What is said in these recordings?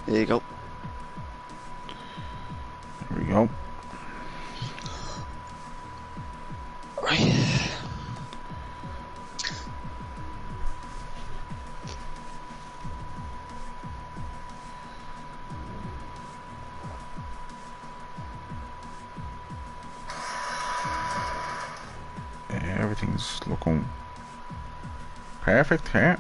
There you go. There we go. Right. Everything's looking perfect here.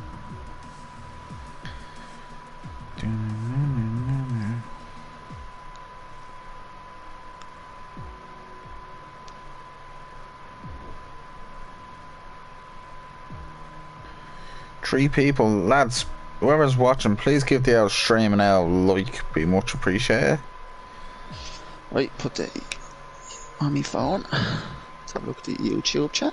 Three people, lads. Whoever's watching, please give the old stream an old like. Be much appreciated. Right, put the on my phone. Let's have a look at the YouTube chat.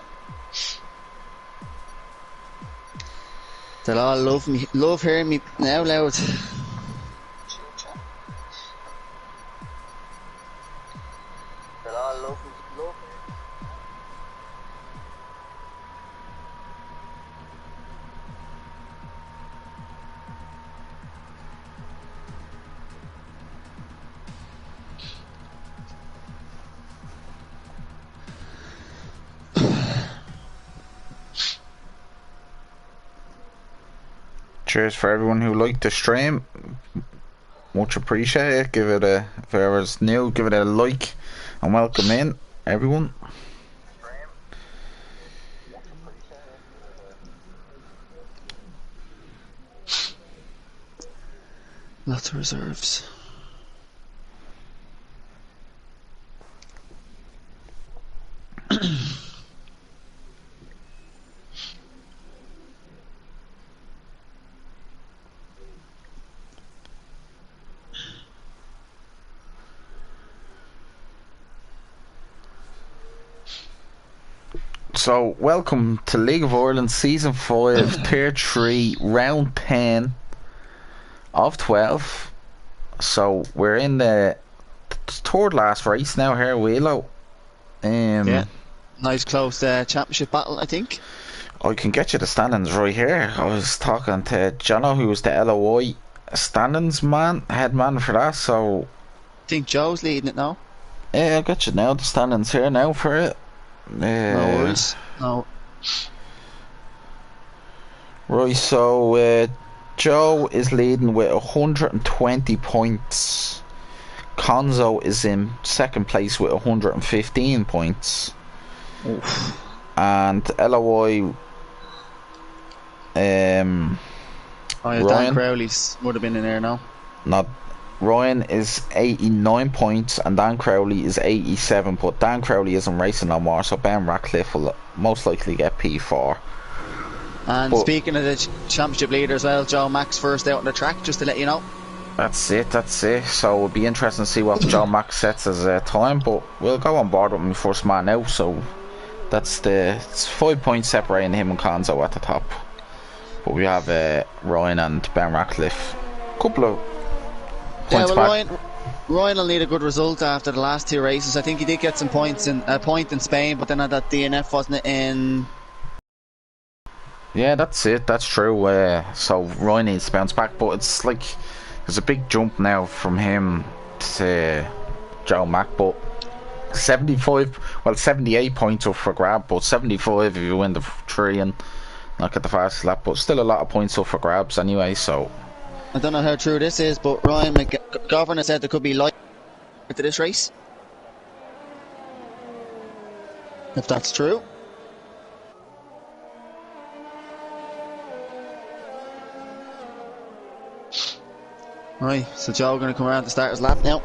They'll all love hearing me now loud. They'll all love me. Cheers for everyone who liked the stream. Much appreciated. Give it a, if whoever's new, give it a like and welcome in everyone. Lots of reserves. So, welcome to League of Ireland Season 5, Tier 3, Round 10 of 12. So, we're in the third last race now here, Wheelo. Yeah, nice close championship battle, I think. I can get you the standings right here. I was talking to Jono, who was the LOI standings man, head man for that, so... I think Joe's leading it now. Yeah, I'll get you now, the standings here now for it. No worries. No. Right, so Joe is leading with 120 points. Konzo is in second place with 115 points. Oof. And LOI Oh yeah, Ryan, Dan Crowley's would have been in there now. not Ryan is 89 points and Dan Crowley is 87, but Dan Crowley isn't racing no more, so Ben Ratcliffe will most likely get P4. And speaking of the championship leader as well, Joe Max first out on the track, just to let you know. That's it. So it'll be interesting to see what Joe Max sets as a time, but we'll go on board with my first man now, so it's 5 points separating him and Konzo at the top. But we have Ryan and Ben Ratcliffe. Couple of points back. Ryan will need a good result after the last two races. I think he did get some points in a point in Spain, but then at that DNF, wasn't it, in... Yeah, that's it. That's true. So Ryan needs to bounce back, but it's like there's a big jump now from him to Joe Mack, but 78 points up for grab, but 75 if you win the 3 and not get the fastest lap, but still a lot of points up for grabs anyway, so... I don't know how true this is, but Ryan McGovern has said there could be light to this race. If that's true. Right, so Joe going to come around to start his lap now.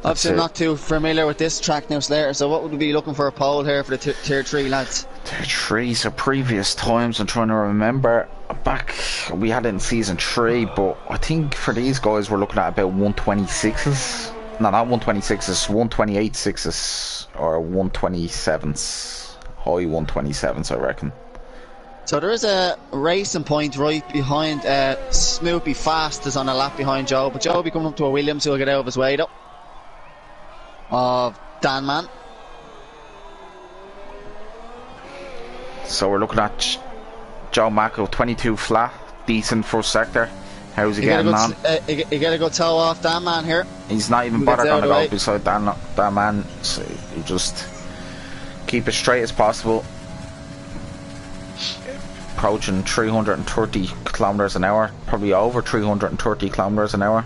Obviously, I'm not too familiar with this track now, Slater, so what would we be looking for a pole here for the Tier 3 lads? Tier 3, so previous times, I'm trying to remember. Back, we had it in Season 3, but I think for these guys we're looking at about 126s. No, not 126s, 128.6s or 127s. High 127s, I reckon. So there is a racing point right behind Snoopy Fast is on a lap behind Joe, but Joe will be coming up to a Williams who will get out of his way though. Of Dan Man. So we're looking at Joe Macko, 22 flat, decent first sector. How's he getting on? You get a good toe off that man here. He's not even bothered going to go beside that man. So you just keep it straight as possible. Approaching 330 kilometers an hour, probably over 330 kilometers an hour.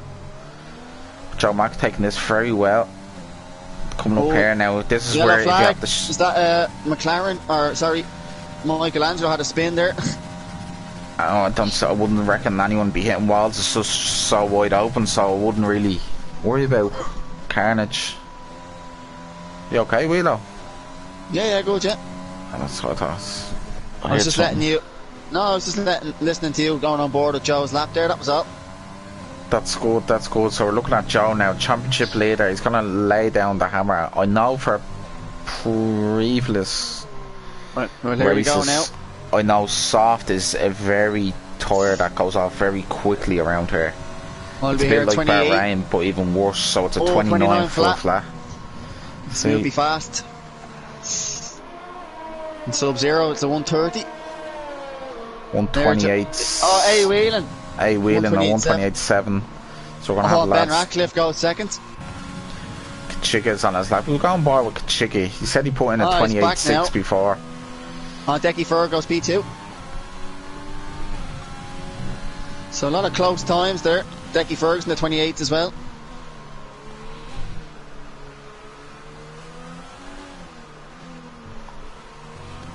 Joe Mack taking this very well. Coming up here now. This is where if you have the. Is that McLaren or sorry, Michelangelo had a spin there? I wouldn't reckon anyone be hitting walls. It's just so wide open, so I wouldn't really worry about carnage. You okay, Wheelo? Yeah, good, yeah. That's what I thought. I was just letting you. No, I was just listening to you going on board with Joe's lap there. That was all. That's good. That's good. So we're looking at Joe now, championship leader. He's gonna lay down the hammer. I know for previous right, well, here we go now. I know soft is a very tyre that goes off very quickly around here. It's a bit like Bahrain, but even worse. So it's a 29 flat. So it'll be fast. In Sub-Zero, it's a 130. 128. Oh, A Whelan. A Whelan, a 128.7. So we're gonna have Ben Ratcliffe goes second. Kachika's on his lap. We'll go on board with Kachika. He said he put in a 28.6 before. Decky Fur goes P2. So a lot of close times there. Decky Ferguson the 28 as well.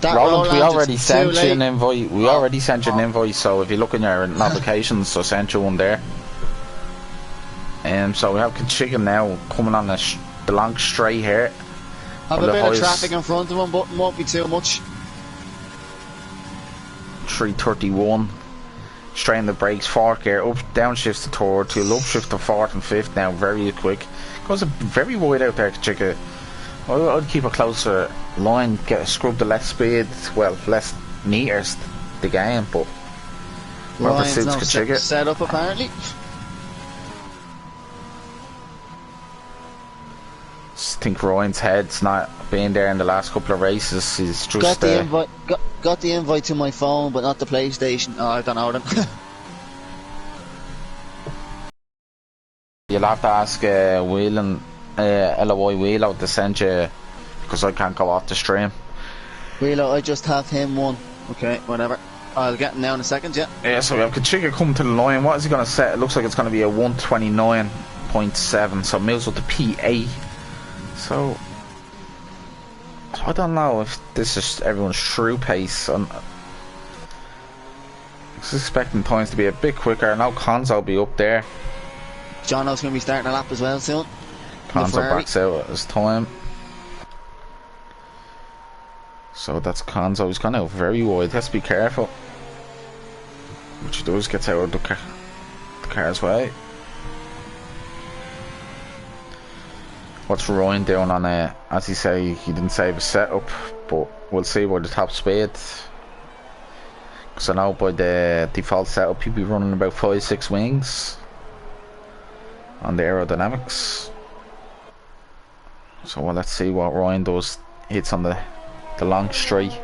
Roland, we already sent you an invite. We already sent you an invite, so if you look in your notifications, I sent you one there. So we have Kachika now coming on the long straight here. Have a bit of traffic in front of him, but won't be too much. 331. Straight in the brakes, fourth gear, up, downshifts to third, to upshift to fourth and fifth now, very quick. Goes very wide out there, Kachika. I'd keep a closer line, scrub the less speed, well, less meters the game, but whatever suits Kachika. Set up apparently. I think Ryan's head's not been there in the last couple of races. He's just got the invite to my phone, but not the PlayStation. Oh, I don't know them. You'll have to ask Whelan, LOI Wheelo to send you, because I can't go off the stream. Wheelo, I just have him one. Okay, whatever. I'll get him now in a second, yeah. Yeah, so we have Kachika coming to the line. What is he going to set? It looks like it's going to be a 129.7, so moves up to P8. So I don't know if this is everyone's true pace. I was expecting times to be a bit quicker. Now Conzo will be up there. Jono's going to be starting a lap as well soon. Conzo backs out at his time. So that's Conzo. He's gone out very wide. Has to be careful. Which he does, gets out of the car's way. What's Ryan doing on as he say, he didn't save his setup, but we'll see by the top speed. Because I know by the default setup he'd be running about 5-6 wings on the aerodynamics. So well, let's see what Ryan does. Hits on the long straight.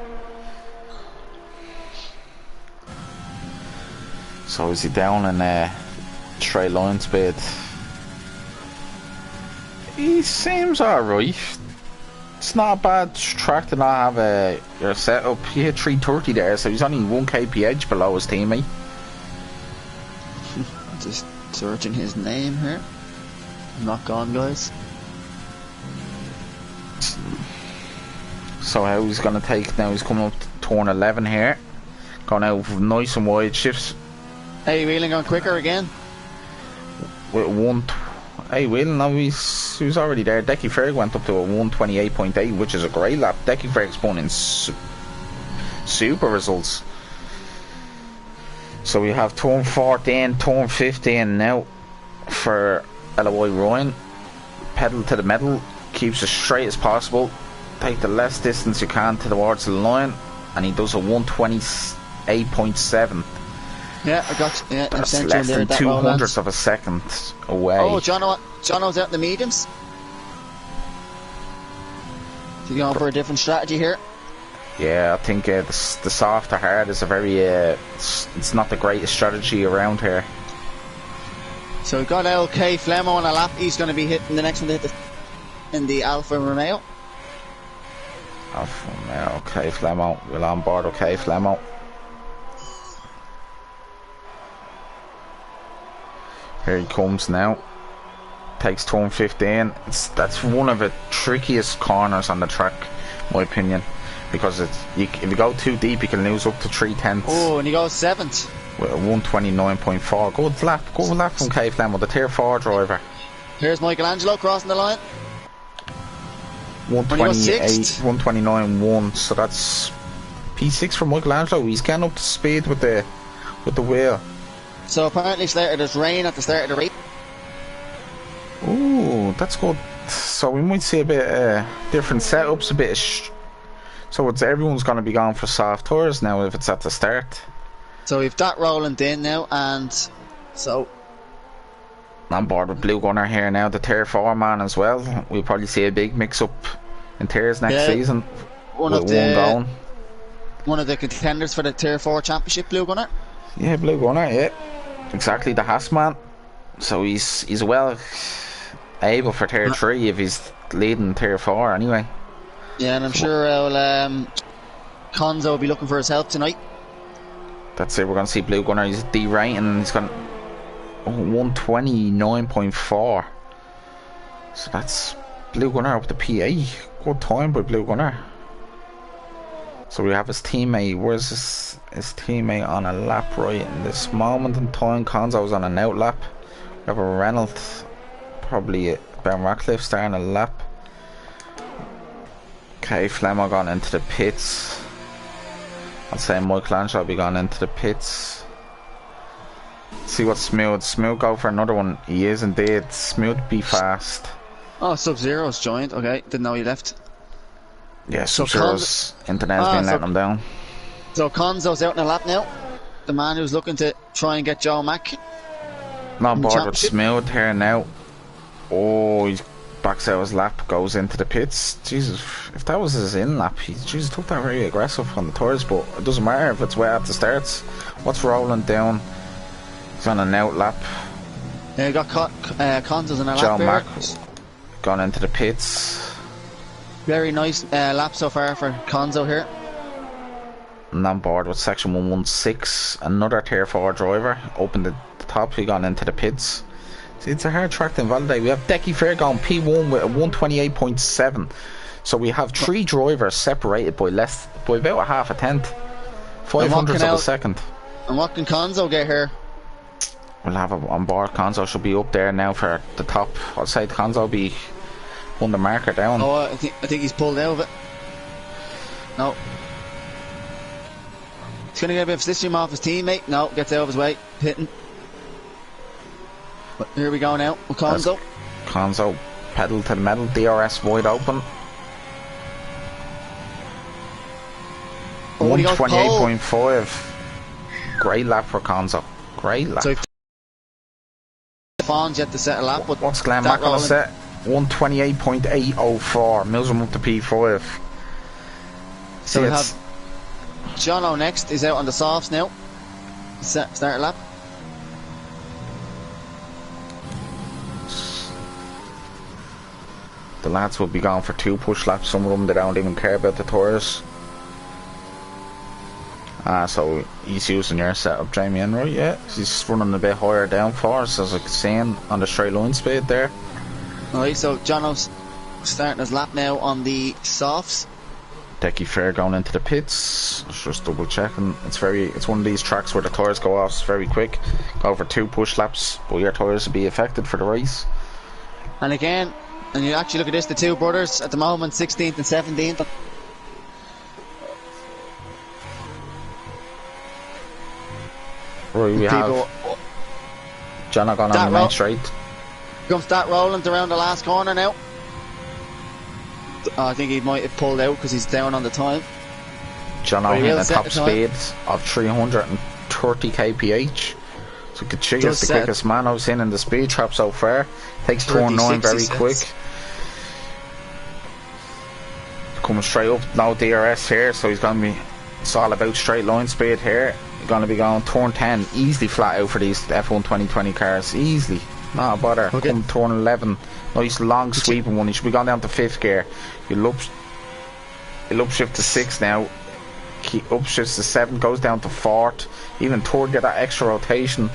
So is he down in straight line speed? He seems alright. It's not a bad track to not have your setup. He hit 330 there, so he's only 1 kph below his teammate. Just searching his name here. Not gone, guys. So how he's going to take now? He's coming up to turn 11 here. Going out nice and wide shifts. Hey, Whelan going quicker again. With 1. Hey, Whelan, no, he was already there. Decky Ferg went up to a 128.8, which is a great lap. Decky Ferg's putting in super results. So we have turn 14, turn 15 now for LOI Ryan. Pedal to the metal, keeps as straight as possible. Take the less distance you can towards the line, and he does a 128.7. Yeah, I got you. Yeah, that's less than 200ths of a second away. Oh, Jono's out in the mediums. Is he going for a different strategy here? Yeah, I think the soft to hard is a very it's not the greatest strategy around here. So we've got LK Flemo on a lap. He's going to be hitting the next one to hit in the Alfa Romeo. Alfa Romeo, okay, Flemo. We're on board, okay, Flemo. Here he comes now. Takes turn 15. That's one of the trickiest corners on the track, in my opinion, because if you go too deep, you can lose up to 3/10. Oh, and he goes 7th. With a 129.4. Good lap from K Flemo, the tier 4 driver. Here's Michelangelo crossing the line. 128, 129.1. So that's P6 for Michelangelo. He's getting up to speed with the wheel. So apparently there's rain at the start of the race. Ooh, that's good. So we might see a bit different setups, a bit so everyone's going to be going for soft tours now if it's at the start. So we've that rolling in now, and so on board with Blue Gunner here now, the tier 4 man as well. We'll probably see a big mix up in tiers next season. One of the contenders for the tier 4 championship, Blue Gunner. Yeah, Blue Gunner, yeah. Exactly, the Haas man. So he's well able for tier 3 if he's leading tier 4 anyway. Yeah, and I'm sure Konzo will be looking for his help tonight. That's it, we're going to see Blue Gunner. He's D-rating and he's got 129.4. So that's Blue Gunner up to PA. Good time by Blue Gunner. So we have his teammate. Where's his teammate on a lap right in this moment in time? Konzo's on an out lap. We have a Reynolds, probably Ben Ratcliffe starting a lap. Okay, Flemo gone into the pits. I'll say Michelangelo will be gone into the pits. See what Smooth go for another one. He is indeed. Smooth be fast. Oh, Sub-Zero's joined. Okay, didn't know he left. Yeah, Sub-Zero's internet's been letting him down. So Konzo's out in a lap now. The man who's looking to try and get Joe Mack. Not bored with Smooth here now. Oh, he's backs out his lap, goes into the pits. Jesus, if that was his in lap, he took that very aggressive on the tires, but it doesn't matter if it's wet at the starts. What's rolling down? He's on an out lap. Yeah, you got Konzo's in a Joe lap. Mack gone into the pits. Very nice lap so far for Konzo here. And on board with section 116, another tier 4 driver. Opened the top, he gone into the pits. It's a hard track to invalidate. We have Decky Fair going P1 with a 128.7. So we have 3 drivers separated by about a half a tenth. 500ths of a second. And what can Konzo get here? We'll have him on board. Konzo should be up there now for the top. I'd say Konzo will be on the marker down. Oh, I think he's pulled out of it. No. He's going to get a bit of slipstream off his teammate. No, gets out of his way. Hitting. But here we go now with Konzo. Konzo, pedal to the metal, DRS wide open. 128.5. Great lap for Konzo. Great lap. So Fawn's yet to set a lap. But what's Glenn Mack on a set? 128.804. Mills him up to P5. So we have Jono next. He's out on the softs now. Start a lap. The lads will be going for 2 push laps. Some of them, they don't even care about the tires. So he's using your setup, Jamie Enroy. Yeah, he's running a bit higher down for us, as I can see on the straight line speed there. Alright, so Jono's starting his lap now on the softs. Decky Fair going into the pits. Just double checking. It's one of these tracks where the tires go off very quick. Go for 2 push laps, but your tires will be affected for the race. And again, and you actually look at this, the 2 brothers at the moment, 16th and 17th. Right, we have John gone on the main straight. Comes that rolling around the last corner now. I think he might have pulled out because he's down on the time. John hitting a top speed of 330 kph. So Kachiga's the quickest man I've seen in the speed trap so far. Takes turn 9 very quick. coming straight up. No DRS here, so he's going to be... It's all about straight line speed here. You're going to be going turn 10 easily flat out for these F1 2020 cars. Easily. Not a bother. Okay. Come turn 11. Nice long sweeping one. You should be going down to 5th gear. You'll upshift to 6 now. Upshifts to 7. Goes down to 4th. Even 3rd, get that extra rotation.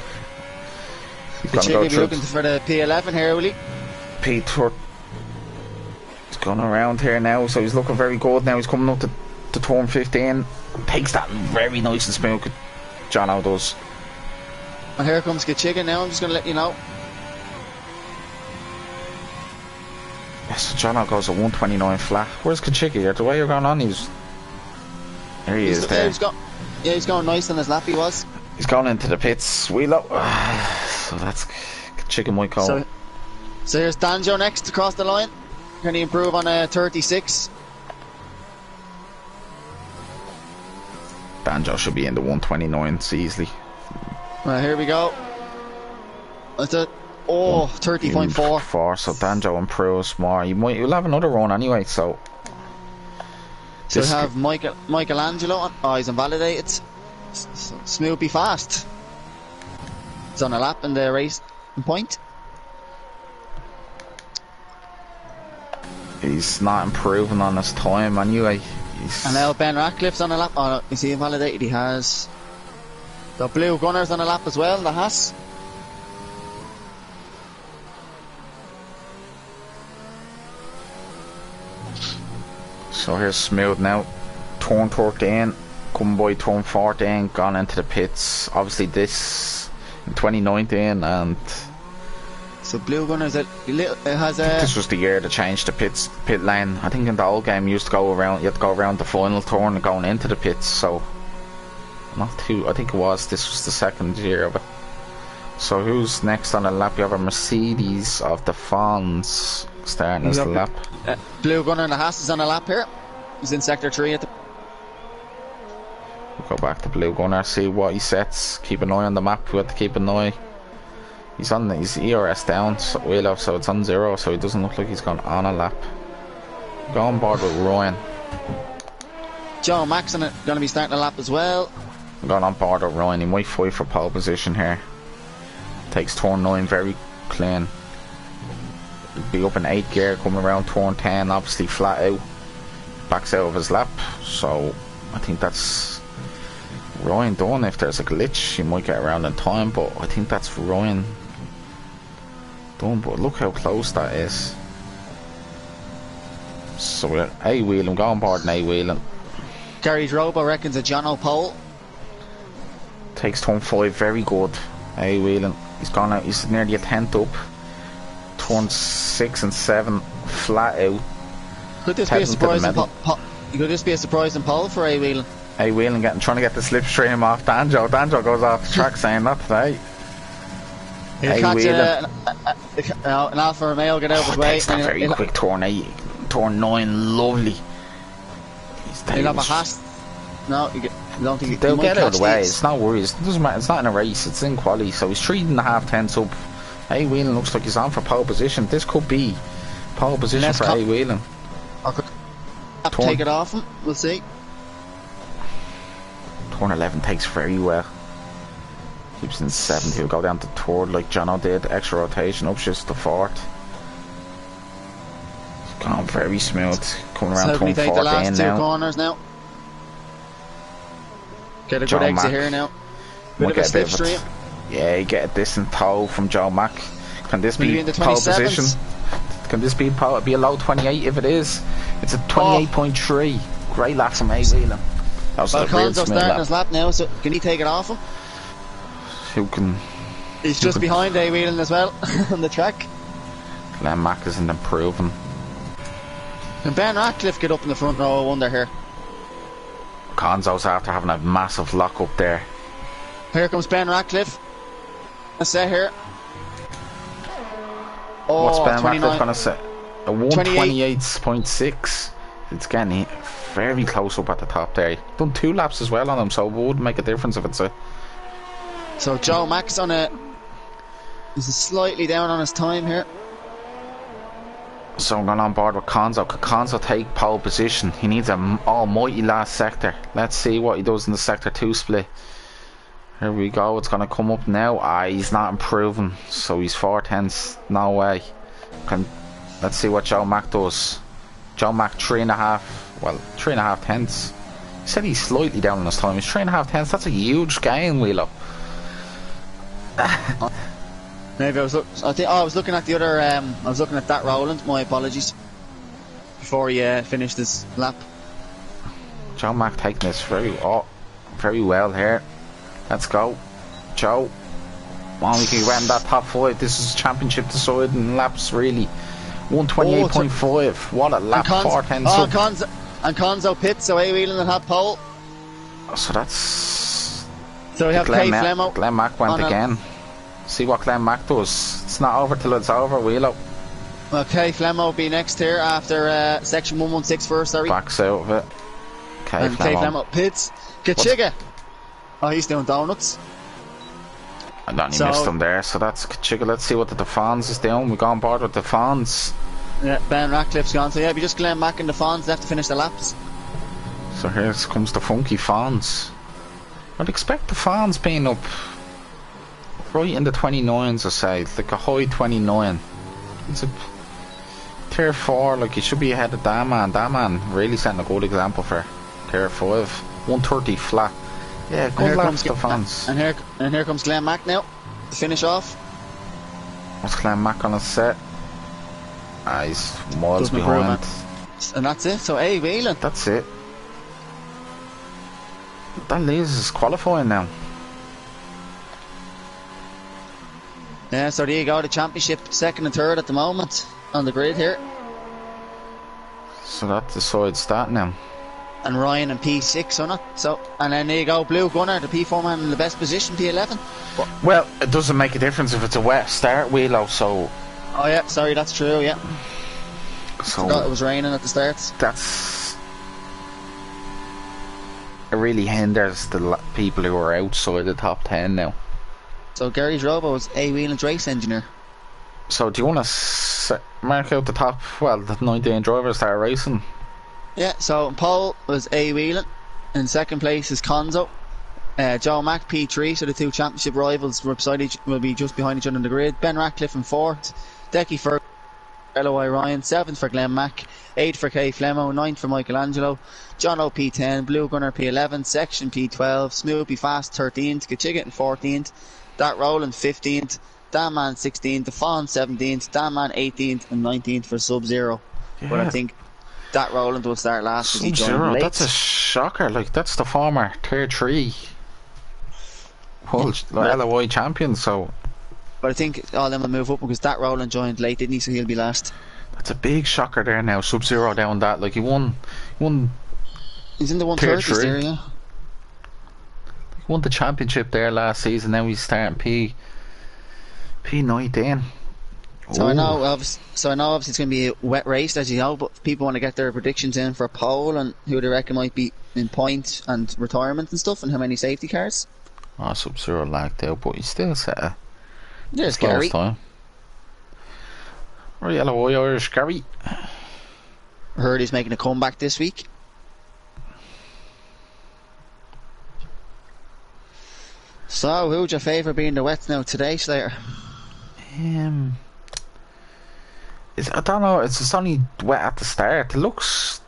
He's going to go through. Looking for the P11 here, will he? P3. He's going around here now, so he's looking very good now. He's coming up to turn 15. Takes that very nice and smooth. Jono does. And here comes Chicken now. I'm just going to let you know. So Jono goes at 129 flat. Where's Kachiki? The way you're going on, there he is there. He's going nice on his lap, he was. He's going into the pits. Wheel up. So that's Chicken might go. So here's Danjo next across the line. Can he improve on a 36? Danjo should be in the 129s easily. Well, here we go. That's it. Oh, 30.4. 4, so Danjo improves more. You'll have another run anyway, so... So we have Michelangelo on. Oh, he's invalidated. Smooth be fast. He's on a lap in the race point. He's not improving on his time anyway. And now Ben Ratcliffe's on a lap. Oh, no, is he invalidated? He has the Blue Gunners on a lap as well, the Haas. So here's smooth now. Turn 13, come by turn 14, gone into the pits. Obviously this in 2019, and so Blue Gunners it has a... This was the year they changed the pit lane. I think in the old game you used to go around, you had to go around the final turn and going into the pits, so I think this was the second year of it. So who's next on the lap? You have a Mercedes of the Fawns starting as the lap. Blue Gunner and the Haas is on a lap here. He's in sector 3 at the... We'll go back to Blue Gunner, see what he sets. Keep an eye on the map. We have to keep an eye. He's on his ERS down, so it's on 0, so he doesn't look like he's gone on a lap. Go on board with Ryan. Joe Max on it, going to be starting a lap as well. I'm going on board with Ryan. He might fight for pole position here. Takes turn 9 very clean. Be up in 8th gear, coming around turn 10, obviously flat out. Backs out of his lap, so I think that's Ryan done. If there's a glitch, he might get around in time, but I think that's Ryan done. But look how close that is. So we're A-wheeling, go on board and A-wheeling. Gary's Robo reckons a John O'Pole. Takes turn 5, very good. A-wheeling. He's gone out, he's nearly a 10th up. Turn 6 and 7, flat out. Could this be a surprising pole for A-wheeling? A-wheeling trying to get the slipstream off Danjo. Danjo goes off the track saying not today. He'll catch an Alfa Romeo, get out of his way. Takes that very quick turn 8, turn 9, lovely. He'll have a Haas. No, you don't think they'll get out of the way. It's not worries. It doesn't matter. It's not in a race. It's in quali. So he's 3.5 tenths up. A-wheeling looks like he's on for pole position. This could be pole position for A-wheeling. Or could take it off him. We'll see. Turn 11 takes very well. Keeps in 7th. He'll go down to 3rd like Jono did. Extra rotation. Upshifts to 4th. He's gone very smooth. Coming around turn 14 take the last two corners now. Get a good exit here now. Bit of a slipstream. Yeah, you get a distant toe from Joe Mack. Can this be pole position? Can this be a low 28? If it is, it's a 28.3. Great lap from A-wheeling. Alfonso starting his lap now, so can he take it off him? Who can? He's just behind A-wheeling as well on the track. Glenn Mack isn't improving. Can Ben Ratcliffe get up in the front row? I wonder here. Conzo's after having a massive lock up there. Here comes Ben Ratcliffe. Let's say here. What's Ben Ratcliffe gonna say? A 128.6. It's getting very close up at the top there. Done 2 laps as well on him, so it would make a difference if it's a... So Joe Max on a... He's slightly down on his time here. So I'm going on board with Konzo. Could Konzo take pole position? He needs an almighty last sector. Let's see what he does in the sector 2 split. Here we go. It's going to come up now. He's not improving. So he's 4/10. No way. Let's see what Joe Mack does. Joe Mack 3.5. Well, 3.5 tenths. He said he's slightly down on his time. He's 3.5 tenths. That's a huge gain, Wheelo. Maybe I was looking at the other. I was looking at that Roland. My apologies. Before he finished his lap. Joe Mack taking this very well here. Let's go, Joe. Come on, we can get in that top 5. This is championship deciding laps, really. 128.5. What a lap! 4:10. And Konzo pits, so A-Wheeling and hot pole. So that's. So we have Kay Flemo. Glenn Mack went again. See what Glenn Mack does. It's not over till it's over, Wheelo. Well, Kay Flemo will be next here after section 116 first, sorry. Backs out of it. Kay Flemo pits. Kachiga. Oh, he's doing donuts. And then he missed him there, so that's Kachiga. Let's see what the Defons is doing. We've gone board with the Defons. Yeah, Ben Ratcliffe's gone, so yeah, we just Glenn Mack and the Fonz left to finish the laps. So here comes the funky Fonz. I'd expect the Fonz being up right in the 29s, I say, like a high 29. It's a tier 4, like he should be ahead of that man. That man really setting a good example for tier 5. 130 flat. Yeah, good laps to the Fonz. And here comes Glenn Mack now to finish off. What's Glenn Mack on his set? He's miles behind. And that's it, so A-Wheeling. That's it. That leaves us qualifying now. Yeah, so there you go, the championship, 2nd and 3rd at the moment on the grid here. So that decides that now. And Ryan in P6 on it. So, and then there you go, Blue Gunner, the P4 man in the best position, P11. Well, it doesn't make a difference if it's a wet start, Wheelo, so. Oh yeah, sorry, that's true, yeah. So forgot it was raining at the start. It really hinders the people who are outside the top 10 now. So Gary Drobo was A-Wheeling's race engineer. So do you want to mark out the top, well, the 19 drivers that are racing? Yeah, so Paul was A-Wheeling. In 2nd place is Konzo. Joe Mack P3, so the 2 championship rivals will be just behind each other on the grid. Ben Ratcliffe in 4th. Decky for LOI Ryan. 7th for Glenn Mack. 8th for Kay Flemo. 9th for Michelangelo. John O P10. Blue Gunner P11. Section P12. Smooth Be Fast 13th. Kachiga in 14th. Dat Roland 15th. Dan Man 16th. Defon 17th. Dan Man 18th and 19th for Sub-Zero. Yeah. But I think Dat Roland will start last because he joined late. That's a shocker. Like, that's the former tier 3 world LOI champion, so. But I think all of them will move up because Dat Roland joined late, didn't he? So he'll be last. That's a big shocker there now. Sub-Zero down that. Like, he won. He's in the 130s there, yeah. He won the championship there last season. Now he's starting P19. So I know obviously it's going to be a wet race, as you know, but people want to get their predictions in for a poll and who they reckon might be in point and retirement and stuff, and how many safety cars. Oh, Sub-Zero lagged out, but he's still set a There's Gary. Time. Or LOI Irish Gary. Heard he's making a comeback this week. So, who would you favour being the wets now today, Slater? I don't know. It's only wet at the start. It looks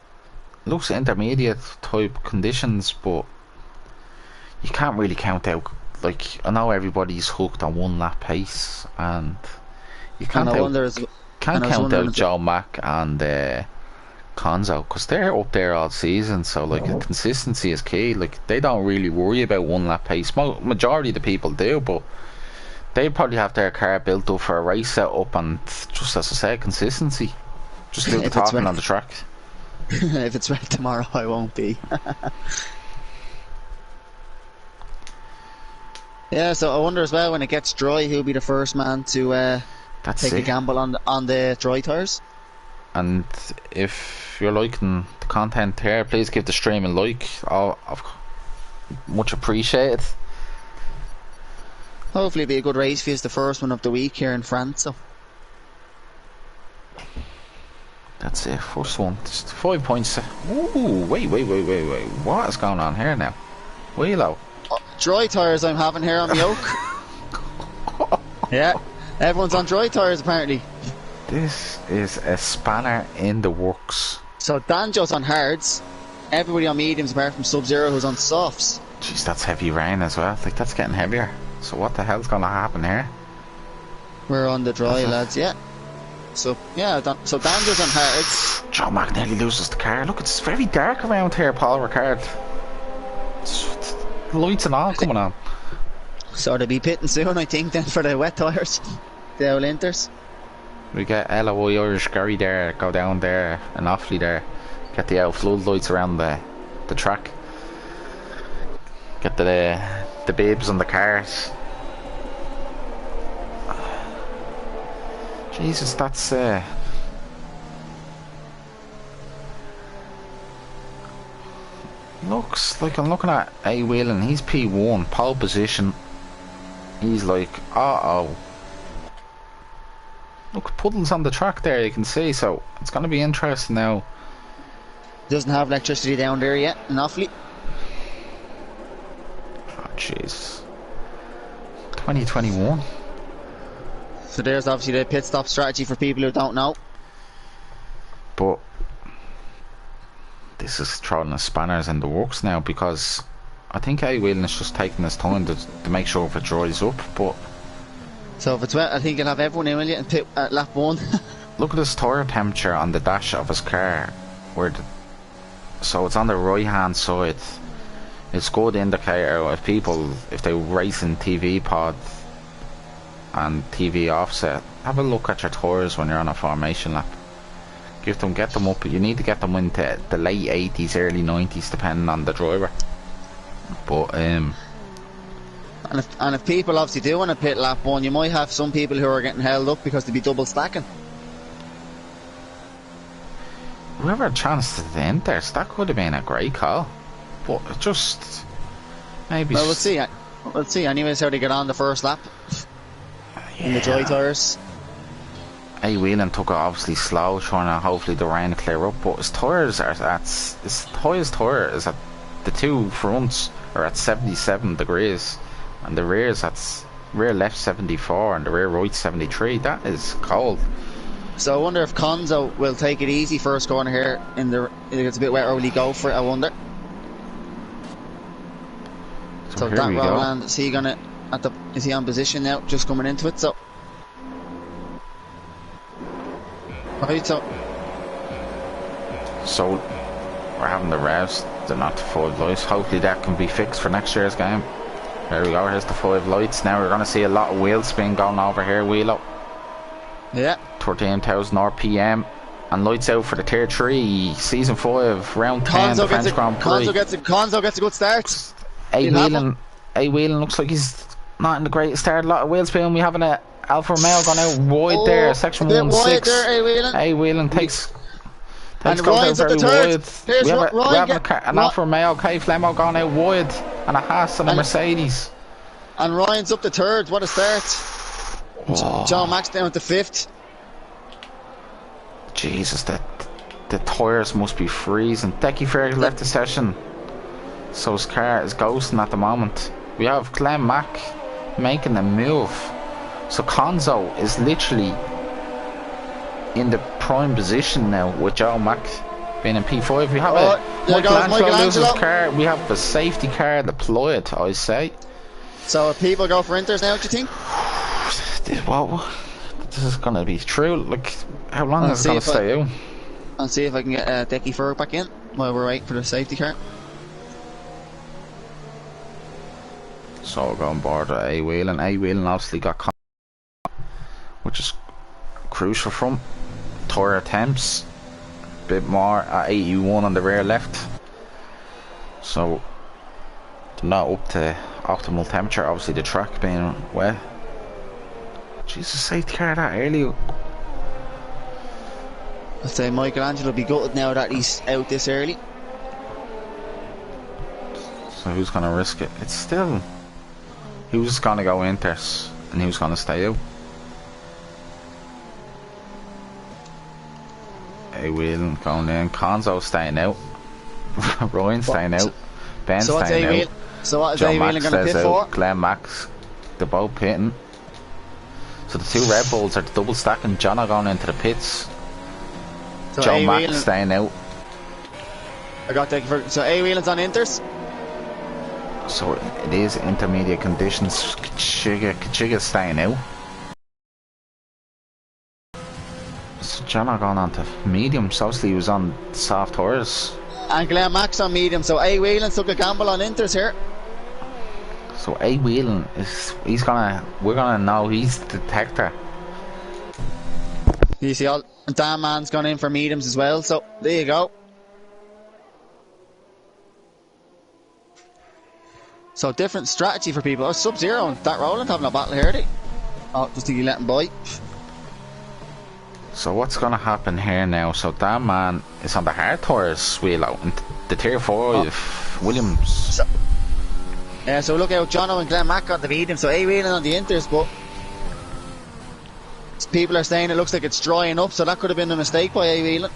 intermediate type conditions, but you can't really count out. Like, I know everybody's hooked on 1 lap pace, and you can't count out Joe Mack and Konzo because they're up there all season. So like, consistency is key. Like, they don't really worry about 1 lap pace. Majority of the people do, but they probably have their car built up for a race setup, and just as I said, consistency. Just do the talking on the track. If it's wet tomorrow, I won't be. Yeah, so I wonder as well, when it gets dry, who'll be the first man to take a gamble on the dry tyres. And if you're liking the content here, please give the stream a like. I'll much appreciated. Hopefully it'll be a good race for you. It's the first one of the week here in France. So That's it, first one. Just 5 points. Ooh, wait. What is going on here now? Wheelo. Dry tyres I'm having here on the yoke. Yeah, everyone's on dry tyres apparently. This is a spanner in the works. So Danjo's on hards, everybody on mediums apart from Sub-Zero who's on softs. Jeez, that's heavy rain as well. Like, that's getting heavier. So what the hell's gonna happen here? We're on the dry, lads, yeah. So, yeah, so Danjo's on hards. Joe Mac nearly loses the car. Look, it's very dark around here, Paul Ricard. Lights and all coming on. So they'll be pitting soon, I think, then for the wet tyres. The old Inters. We get LOI Irish Gary there, go down there and Offaly there. Get the floodlights around the track. Get the bibs on the cars. Jesus, that's looks like I'm looking at A Whelan. He's P1, pole position. He's like, uh-oh. Look, puddles on the track there, you can see, so it's going to be interesting now. Doesn't have electricity down there yet in Offaly. Oh, jeez. 2021. So there's obviously the pit stop strategy for people who don't know. But this is throwing the spanners in the works now, because I think A Whelan is just taking his time to make sure if it dries up, but so if it's wet, I think you'll have everyone in, will you, and pit at lap 1. look at his tyre temperature on the dash of his car, so it's on the right hand side. It's a good indicator if people, if they race in TV pod and TV offset, have a look at your tyres when you're on a formation lap. Get them up. You need to get them into the late 80s, early 90s, depending on the driver. But and if people obviously do want to pit lap 1, you might have some people who are getting held up because they'll be double stacking. Whoever had a chance to the end there, that could have been a great call. But it just maybe. Well, we'll see. We'll see. Anyways, how they get on the first lap in the dry tyres. A Whelan took it obviously slow, trying to hopefully the rain clear up. But his tyres are at his highest tyre is at the two fronts are at 77 degrees, and the rear left 74 and the rear right 73. That is cold. So I wonder if Konzo will take it easy first corner here. It's a bit wet, or will he go for it? I wonder. So that Roland, is he gonna is he on position now? Just coming into it. So right, so we're having the revs. They're not the 5 lights. Hopefully that can be fixed for next year's game. There we go. Here's the 5 lights. Now we're going to see a lot of wheel spin going over here. Wheelo. Yeah. 13,000 RPM. And lights out for the Tier 3 Season 5 Round 10 the French Grand Prix. Konzo gets a good start. A Whelan looks like he's not in the greatest start. A lot of wheel spin. We have an Alfa Romeo gone out wide there. Section 1-6. A Whelan takes. And Ryan's up the third. We have an Alfa Romeo, K Flemo gone out wide, and a Haas and a Mercedes. And Ryan's up the third. What a start! Oh. John Max down at the 5th. Jesus, the tyres must be freezing. Decky Ferry left the session, so his car is ghosting at the moment. We have Glenn Mack making a move, so Konzo is literally in the prime position now with Joe Mack being in P5. We have Michelangelo loses car. We have a safety car deployed, I say. So if people go for Inters now, do you think? This is going to be true. Like, how long is it going to stay out? I'll see if I can get Decky Fur back in while we're waiting for the safety car. So we'll go on board A Whelan. A Whelan obviously got which is crucial from tyre attempts, a bit more at 81 on the rear left, so they're not up to optimal temperature. Obviously the track being wet. Jesus, safety car that early. I'd say Michelangelo will be gutted now that he's out this early. So who's going to risk it? It's still, he was going to go Inters and he was going to stay out. A Whelan going in. Conzo staying out. Ryan staying out. Ben So what's staying A-Wheel? out. So what is Joe A-Wheelan Max going to stays pit for? out. Glenn Max, they're both pitting. So the two Red Bulls are double stacking. John are going into the pits. So Joe A-Wheelan, Max staying out. I got that for, so A-Wheelan's on Inters. So it is intermediate conditions. Kachiga's staying out. So John are going on to mediums. Obviously he was on soft tours. And Glenn Max on medium. So A-Wheelan took a gamble on Inters here. So A Whelan is we're gonna know he's the detector. You see, all Dan Man's gone in for mediums as well. So there you go. So different strategy for people. Oh, Sub-Zero and that Roland having a battle here, they? Oh, just think you let him by. So what's gonna happen here now? So that man is on the hard tours wheel out and the tier 5 Williams. So look out, Jono and Glenn Mack on the medium, so A-Wheelan on the Inters, but people are saying it looks like it's drying up, so that could have been a mistake by A-Wheelan.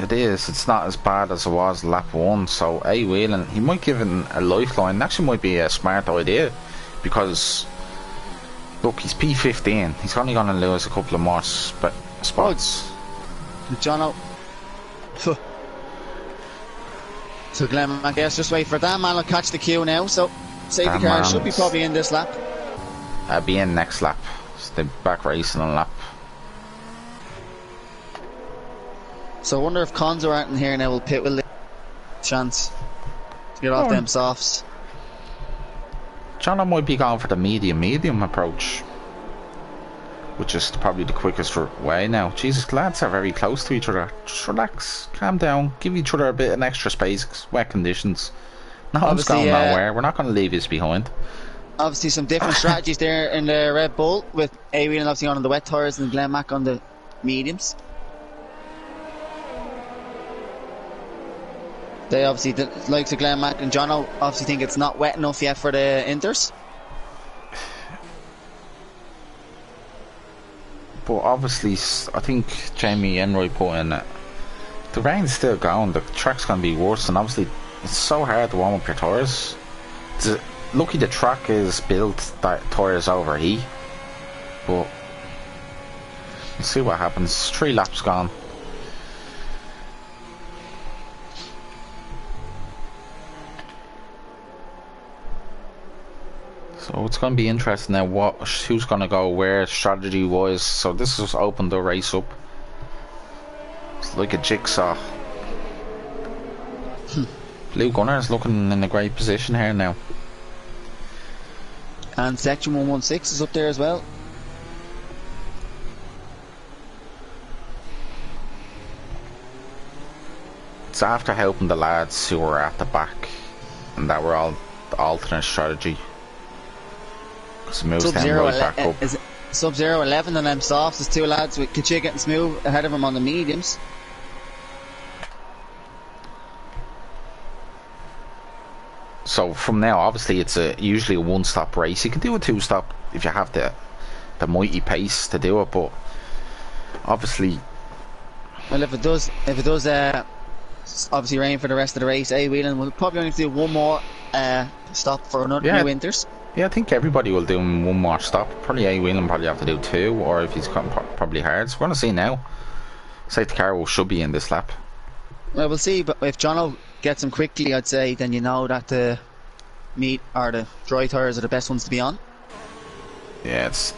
It is, it's not as bad as it was lap 1, so A-Whelan, he might give it a lifeline. Actually might be a smart idea, because look, he's P15, he's only going to lose a couple of more spots. Jono. So Glenn Mack, yes, just wait for that man will catch the queue now, so safety car should be probably in this lap. I'll be in next lap. So they're back racing on lap. So I wonder if Conzo aren't in here now, will pit with a chance to get off them softs. John might be going for the medium approach, which is probably the quickest way now. Jesus, lads are very close to each other. Just relax, calm down, give each other a bit of extra space. Wet conditions. No one's going nowhere. We're not going to leave this behind. Obviously some different strategies there in the Red Bull, with A-Wheelan obviously on the wet tyres and Glenn Mack on the mediums. They obviously, the likes of Glenn Mack and Jono, obviously think it's not wet enough yet for the Inters. But obviously, I think Jamie Enroy put in it. The rain's still going, the track's going to be worse, and obviously it's so hard to warm up your tyres. Lucky the track is built that tyres overheat, but we'll see what happens. 3 laps gone. So it's going to be interesting now who's going to go where strategy wise. So this has opened the race up. It's like a jigsaw. Blue Gunner's looking in a great position here now. And section 116 is up there as well. It's after helping the lads who were at the back, and that were all the alternate strategy. Sub-Zero 11 and them softs. There's 2 lads with Kachiga and Smooth ahead of him on the mediums. So from now, obviously it's usually a 1-stop race. You can do a 2-stop if you have the mighty pace to do it, but obviously, well, if it does obviously rain for the rest of the race, A-Wheelan will probably only have to do one more stop for another new Inters. Yeah, I think everybody will do one more stop. Probably A-Wheelan probably have to do 2, or if he's probably hard. So we're going to see now. Safety car should be in this lap. Well, we'll see, but if Jono gets him quickly, I'd say, then you know that the the dry tyres are the best ones to be on. Yeah, it's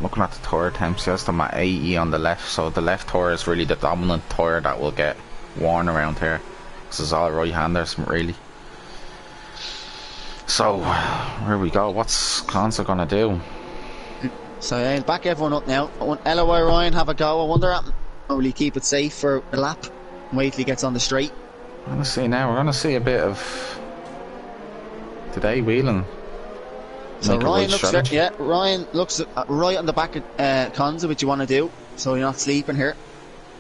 looking at the tyre temps. Yes, I'm at 80 on the left, so the left tyre is really the dominant tyre that will get worn around here. This is all right-handers, really. So, here we go. What's Conza gonna do? So he'll back everyone up now. LOI Ryan have a go. I wonder, or will he keep it safe for a lap and wait till he gets on the straight? I'm gonna see now. We're gonna see a bit of today Whelan. So Ryan looks right on the back of Conza, which you want to do, so you're not sleeping here.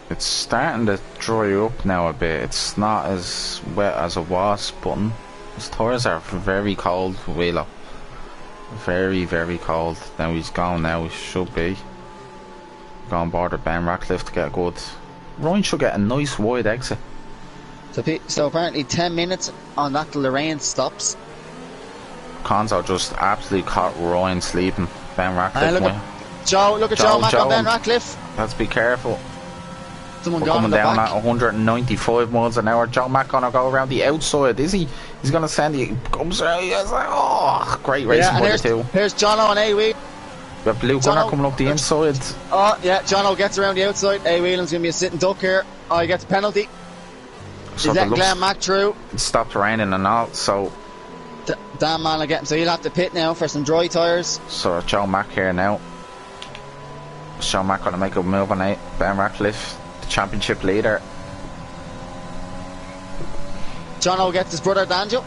It's starting to dry up now a bit. It's not as wet as it was, but his tyres are very cold for Wheeler. Very, very cold. Now he's gone now, he should be. Go on board with Ben Ratcliffe to get a good. Ryan should get a nice wide exit. So apparently 10 minutes on that till the rain stops. Conzo just absolutely caught Ryan sleeping. Ben Ratcliffe. Look at Joe Mack on Ben Ratcliffe. Let's be careful. Someone We're gone coming in the down back. at 195 miles an hour. Joe Mack gonna go around the outside, is he? He's gonna send the comes around. He's like, oh, great racing by the two. Here's Jono and A-Wheel. We have Blue Gunner coming up the inside. Oh yeah, Jono gets around the outside. A-Wheelan's gonna be a sitting duck here. Oh, he gets a penalty. So He's letting Glenn Mack through. It stopped raining and all, so damn man, I get him. So he'll have to pit now for some dry tyres. So Joe Mack here now. Joe Mack gonna make a move on it. Ben Ratcliffe, the championship leader. Jono gets his brother Danjo.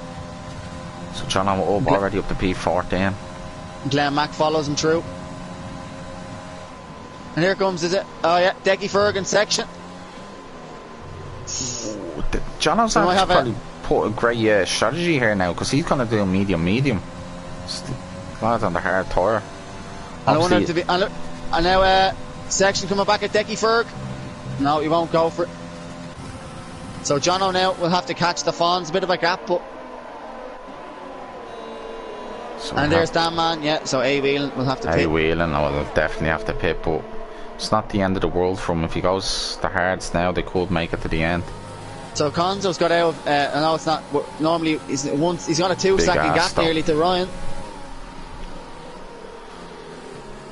So Jono up already up to P14. Glenn Mack follows him through. And here comes, is it? Oh yeah, Decky Fergan section. Jono's probably put a great strategy here now, because he's going to do medium. Lads on the hard tyre. And now section coming back at Decky Ferg. No, he won't go for it. So Jono now will have to catch the Fawns. A bit of a gap, but... And there's Dan Man, yeah, so A-Wheelan will have to pit. A-Wheelan, will definitely have to pit, but it's not the end of the world for him. If he goes the hards now, they could make it to the end. So Conzo's got out, I know it's not, normally he's got a 2-second gap nearly to Ryan.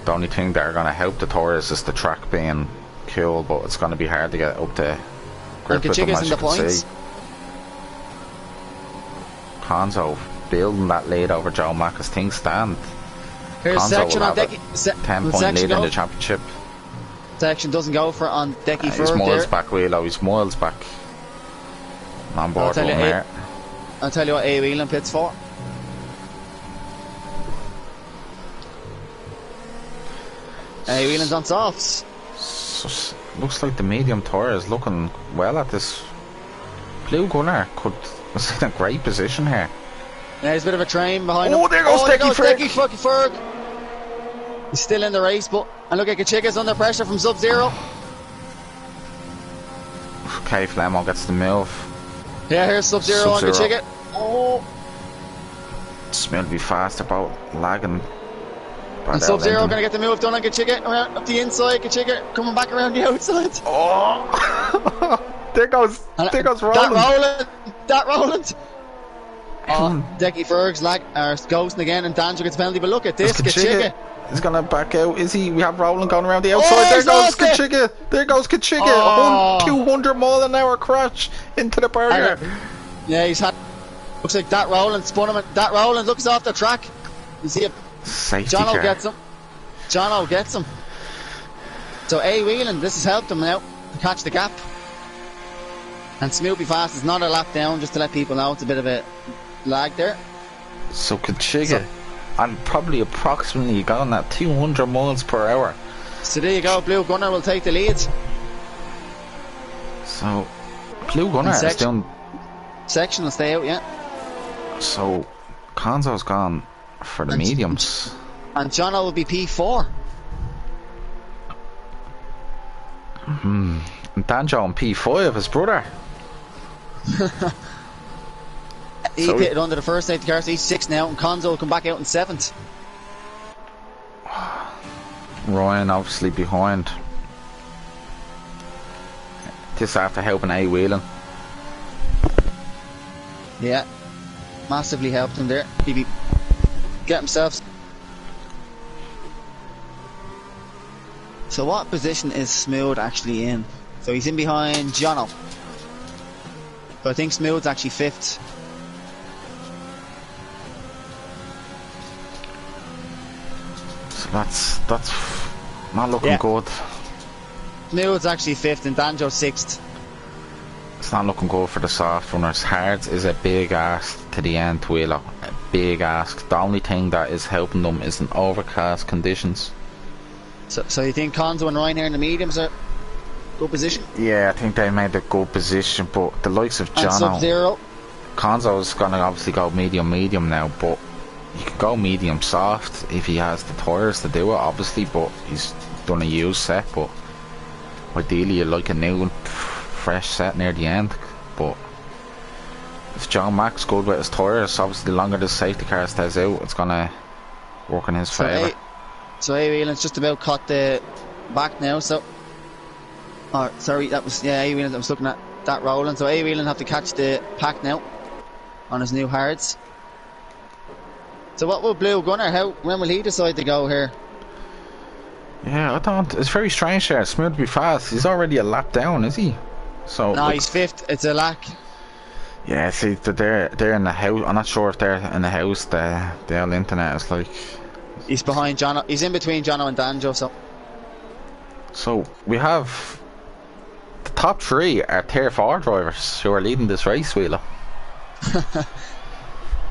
The only thing that are going to help the Taurus is the track being cool, but it's going to be hard to get up to grip with them, as you can see. Conzo building that lead over Joe Mack as things stand. Here's Conzo section on Decky. 10-point lead in the championship. Section doesn't go for on Decky Ferg. He's miles back, Wheelo. He's miles back. On board with him there. I'll tell you what A-Wheelan pits for. A-Wheelan's on softs. So, looks like the medium tour is looking well at this. Blue Gunner was in a great position here. Yeah, there's a bit of a train behind him. Oh, there goes Decky Ferg. He's still in the race, but and look at Kachiga's under pressure from Sub-Zero. Okay, Flemo gets the move. Yeah, here's Sub-Zero on Kachiga. Oh. Smell be fast about lagging. And Sub-Zero going to get the move done on Kachiga around up the inside. Kachiga coming back around the outside. Oh, there goes Roland. That Roland. Oh, Decky Ferg's ghosting again, and Danjo gets penalty. But look at this, Kachiga. He's gonna back out. Is he? We have Roland going around the outside. There goes Kachiga. There goes Kachiga. 200 mile an hour crash into the barrier. Yeah, he's had. Looks like that Roland spun him. That Roland looks off the track. You see it? Safety Jono car. gets him. Jono gets him. So A-Wheelan, this has helped him now to catch the gap. And Snoopy Fast is not a lap down, just to let people know it's a bit of a lag there. So Kachiga. And probably approximately going at 200 miles per hour. So there you go, Blue Gunner will take the lead. So Blue Gunner is doing. Section will stay out, yeah. So Conzo's gone for the mediums. And Jono will be P4. And Danjo on P5, his brother. He pitted under the first safety car, so he's 6 now, and Conzo will come back out in 7th. Ryan obviously behind. This after helping A-Wheelan. Yeah, massively helped him there. He get himself. So what position is Smooth actually in? So he's in behind Jono. So I think Smooth's actually 5th. That's not looking good. Smooth's actually 5th and Danjo's 6th. It's not looking good for the soft runners. Hards is a big ask to the end, Wheeler. A big ask. The only thing that is helping them is in overcast conditions. So you think Conzo and Ryan here in the mediums are good position? Yeah, I think they made a good position, but the likes of Jono. Sub-Zero. Conzo's gonna obviously go medium now, but he could go medium soft if he has the tyres to do it, obviously, but he's done a used set, but ideally you like a new fresh set near the end. But if John Mack's good with his tyres, obviously the longer the safety car stays out, it's gonna work in his favour. So A Whelan's just about caught the back now, so sorry, that was A Whelan. I was looking at that rolling, so A Whelan have to catch the pack now on his new hards. So what will Blue Gunner, when will he decide to go here? Yeah, I don't. It's very strange there. Smooth to be fast. He's already a lap down, is he? So no, he's fifth. It's a lack. Yeah, see, they're in the house. I'm not sure if they're in the house. The old internet is like. He's behind Jono. He's in between Jono and Danjo. So we have the top three are Tier 4 drivers who are leading this race, Wheeler.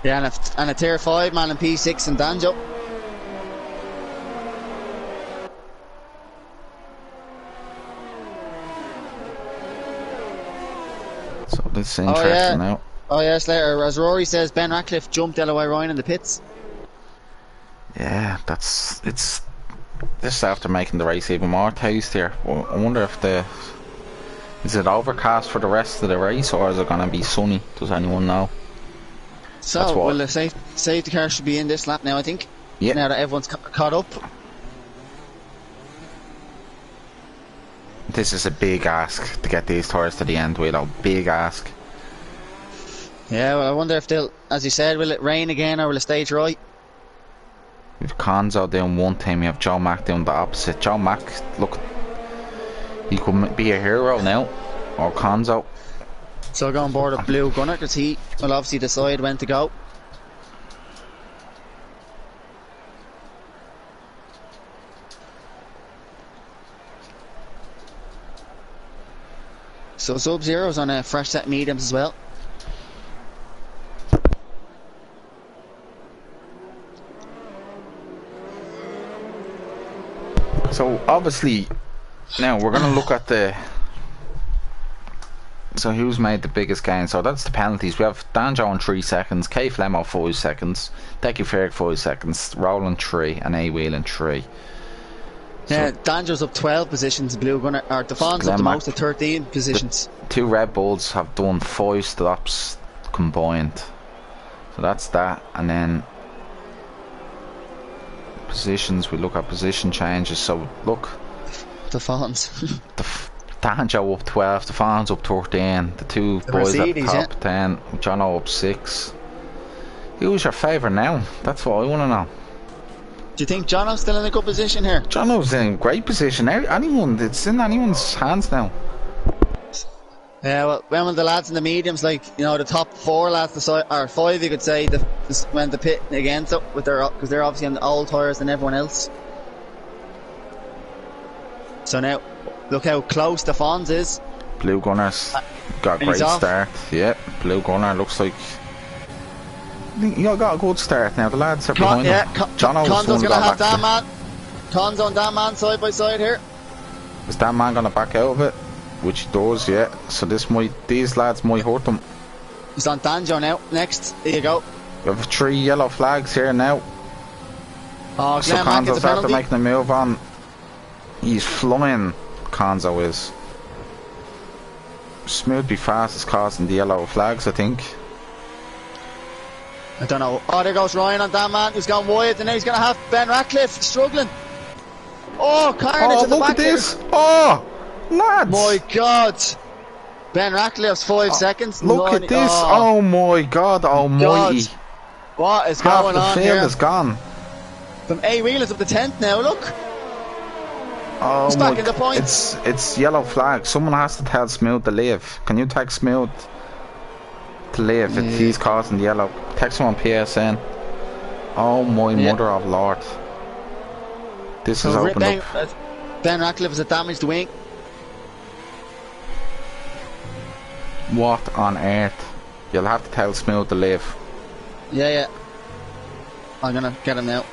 Yeah, and a Tier 5 man in P6 and Danjo. So this is interesting now. Oh yeah, Slater. As Rory says, Ben Ratcliffe jumped LOI Ryan in the pits. Yeah, it's this after making the race even more tastier. Well, I wonder if is it overcast for the rest of the race, or is it going to be sunny? Does anyone know? So, well, the safety car should be in this lap now, I think. Yeah. Now that everyone's caught up. This is a big ask to get these tyres to the end, Willow. Big ask. Yeah, well, I wonder if they'll, as you said, will it rain again or will it stay dry? We've Conzo doing one team, we have Joe Mack doing the opposite. Joe Mack, look, he could be a hero now, or Conzo. So go on board with Blue Gunner because he will obviously decide when to go. So Sub-Zero's on a fresh set mediums as well. So obviously now we're going to look at so who's made the biggest gain. So that's the penalties. We have Danjo on 3 seconds, K Flemo 5 seconds, Decky Ferg 5 seconds, Roland 3 and A Whelan 3. Yeah, so Danjo's up 12 positions, Blue Gunner, or Defon's up the most at 13 positions. The 2 Red Bulls have done 5 stops combined. So that's that, and then positions, we look at position changes. So look, Defon's Danjo up 12, Defon's up 13, the 2 boys at the top 10, Jono up 6. Who's your favourite now? That's what I want to know. Do you think Jono's still in a good position here? Jono's in a great position. It's in anyone's hands now. Yeah, well, when will the lads in the mediums, like, you know, the top 4 lads decide, or 5 you could say, when the pit again, so with because they're obviously on the old tyres than everyone else. So now, look how close the Fonz is. Blue Gunner's got a great start. Yeah, Blue Gunner looks like you got a good start now. The lads are behind him. Conzo's going to have that man. Conzo and that man side by side here. Is that man going to back out of it? Which he does, yeah. So these lads might hurt them. He's on Danjo now. Next, there you go. We have 3 yellow flags here now. Oh, so Conzo's after making a move on. He's flying. Conzo is. Smooth be fast is causing the yellow flags, I think. I don't know. Oh, there goes Ryan on that man who's gone wide, and now he's going to have Ben Ratcliffe struggling. Oh, carnage at the back. Look at this. Oh, lads. My God. Ben Ratcliffe's 5 seconds. Look at this. Oh my God almighty. God. What is going on here? Half the field is gone. From A Whelan's up to 10th now, look. Oh, he's back in the point. It's yellow flag. Someone has to tell Smooth to leave. Can you text Smooth to leave? Yeah. He's causing the yellow. Text him on PSN. Oh my mother of Lord. This is opened up. Ben Ratcliffe is a damaged wing. What on earth? You'll have to tell Smooth to leave. Yeah. I'm gonna get him now.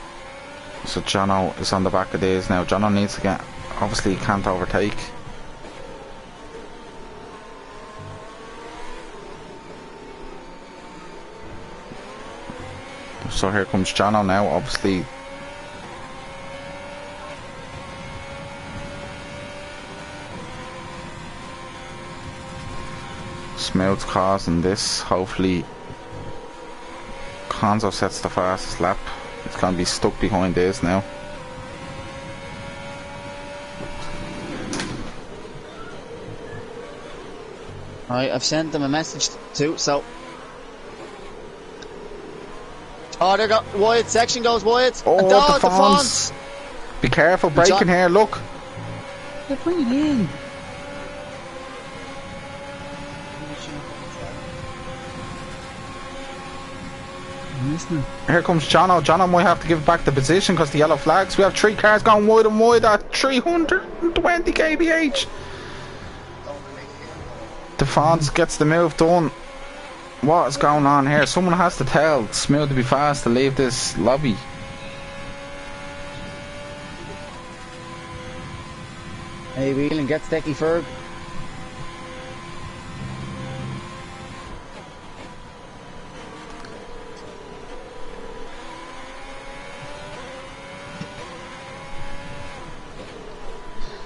So Jono is on the back of these now. Jono needs to get. Obviously, he can't overtake. So here comes Jono now. Obviously, Smooth causing this. Hopefully Konzo sets the fastest lap. It's going to be stuck behind this now. Right, I've sent them a message too, so... Oh, there go wide, section goes wide. Oh, and the the fawns. Be careful, braking here, look. They're bringing it in. I'm listening. Here comes Jono. Jono might have to give back the position because the yellow flags. We have 3 cars going wide and wide at 320 kbh. The Fonz gets the move done. What is going on here? Someone has to tell Smooth to be fast to leave this lobby. Hey, Whelan gets Decky Ferg.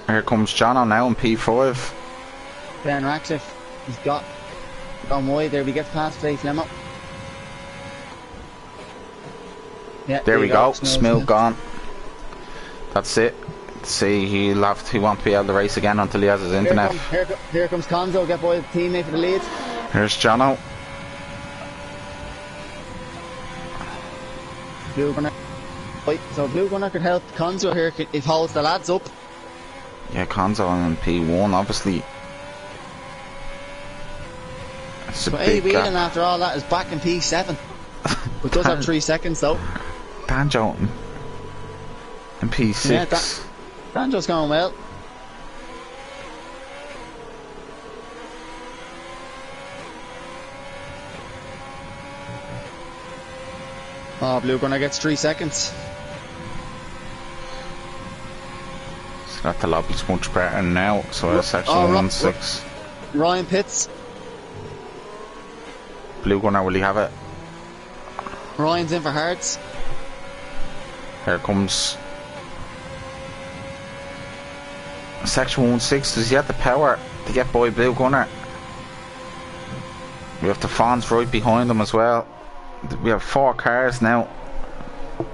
Here comes Jono now in P5. Ben Ratcliffe, he's gone wide there. We get past Faye Flemmo. Yeah, there we go. Smooth gone. gone. That's it. See, he won't be able to race again until he has his internet. Here comes Konzo, get by the teammate for the lead. Here's Jono. Blue Gunner. Right, so Blue Gunner could help Konzo here if he holds the lads up. Yeah, Konzo on P1, obviously. It's a But big Whelan gap. after all that is back in P7. But does have 3 seconds though. Danjo in P6. Yeah, Danjo's going well. Oh, Blue Gunner gets 3 seconds. It's got the lobby's much better now, so it's section 1-6. Ryan Pitts. Blue Gunner, will he have it? Ryan's in for Hearts. Here comes section 1-6. Does he have the power to get by Blue Gunner? We have the Fonz right behind him as well. We have 4 cars now.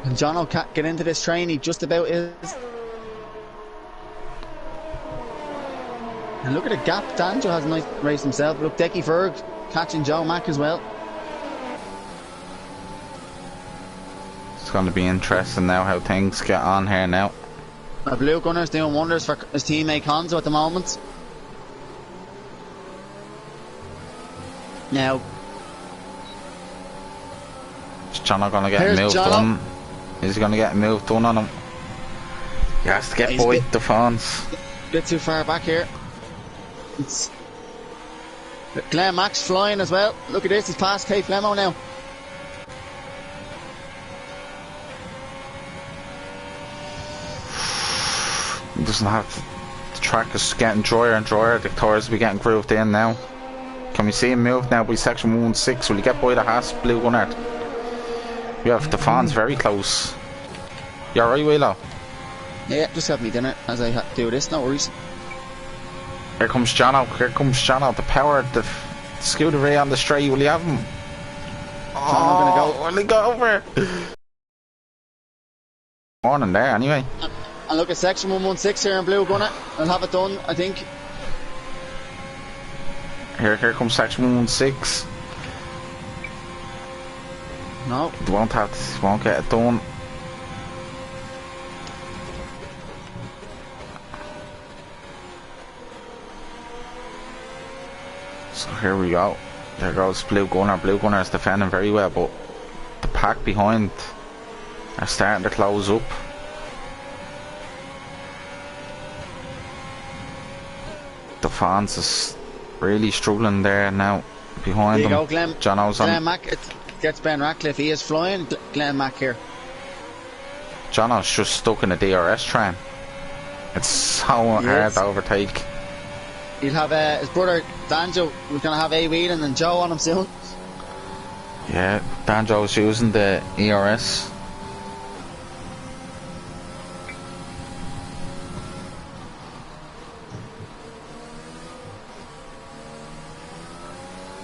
And Jono can't get into this train, he just about is. And look at the gap, Danjo has a nice race himself. Look, Decky Ferg catching Joe Mack as well. It's going to be interesting now how things get on here now. Blue Gunner's doing wonders for his teammate Konzo at the moment. Now, is Jono going to get a move done? Is he going to get a move done on him? He has to get by the Fonz. A bit too far back here. Glenn Max flying as well. Look at this, he's past K Flemmo now. He doesn't have the track is getting drier and drier. The tires will be getting grooved in now. Can we see him move now by section 1-6? Will he get by the Haas Blue Gunner? We have the Fonz very close. You alright, Willow? Yeah, just have me dinner as I do this, no worries. Here comes Jono. Here comes Jono. The power, the scooter ray on the straight. Will he have him? Oh, will he go over? Morning there, anyway. And look at section 116 here in Blue Gunner. I'll have it done, I think. Here comes section 116. No. He won't get it done. So here we go. There goes Blue Gunner. Blue Gunner is defending very well, but the pack behind are starting to close up. The Fonz is really struggling there now behind there them. You go, Glenn. Glenn Mack gets Ben Ratcliffe. He is flying. Glenn Mack here. Jono's just stuck in a DRS train. It's so hard to overtake. He'll have his brother Danjo. We're going to have A. Whelan and Joe on him soon. Yeah, Danjo's using the ERS.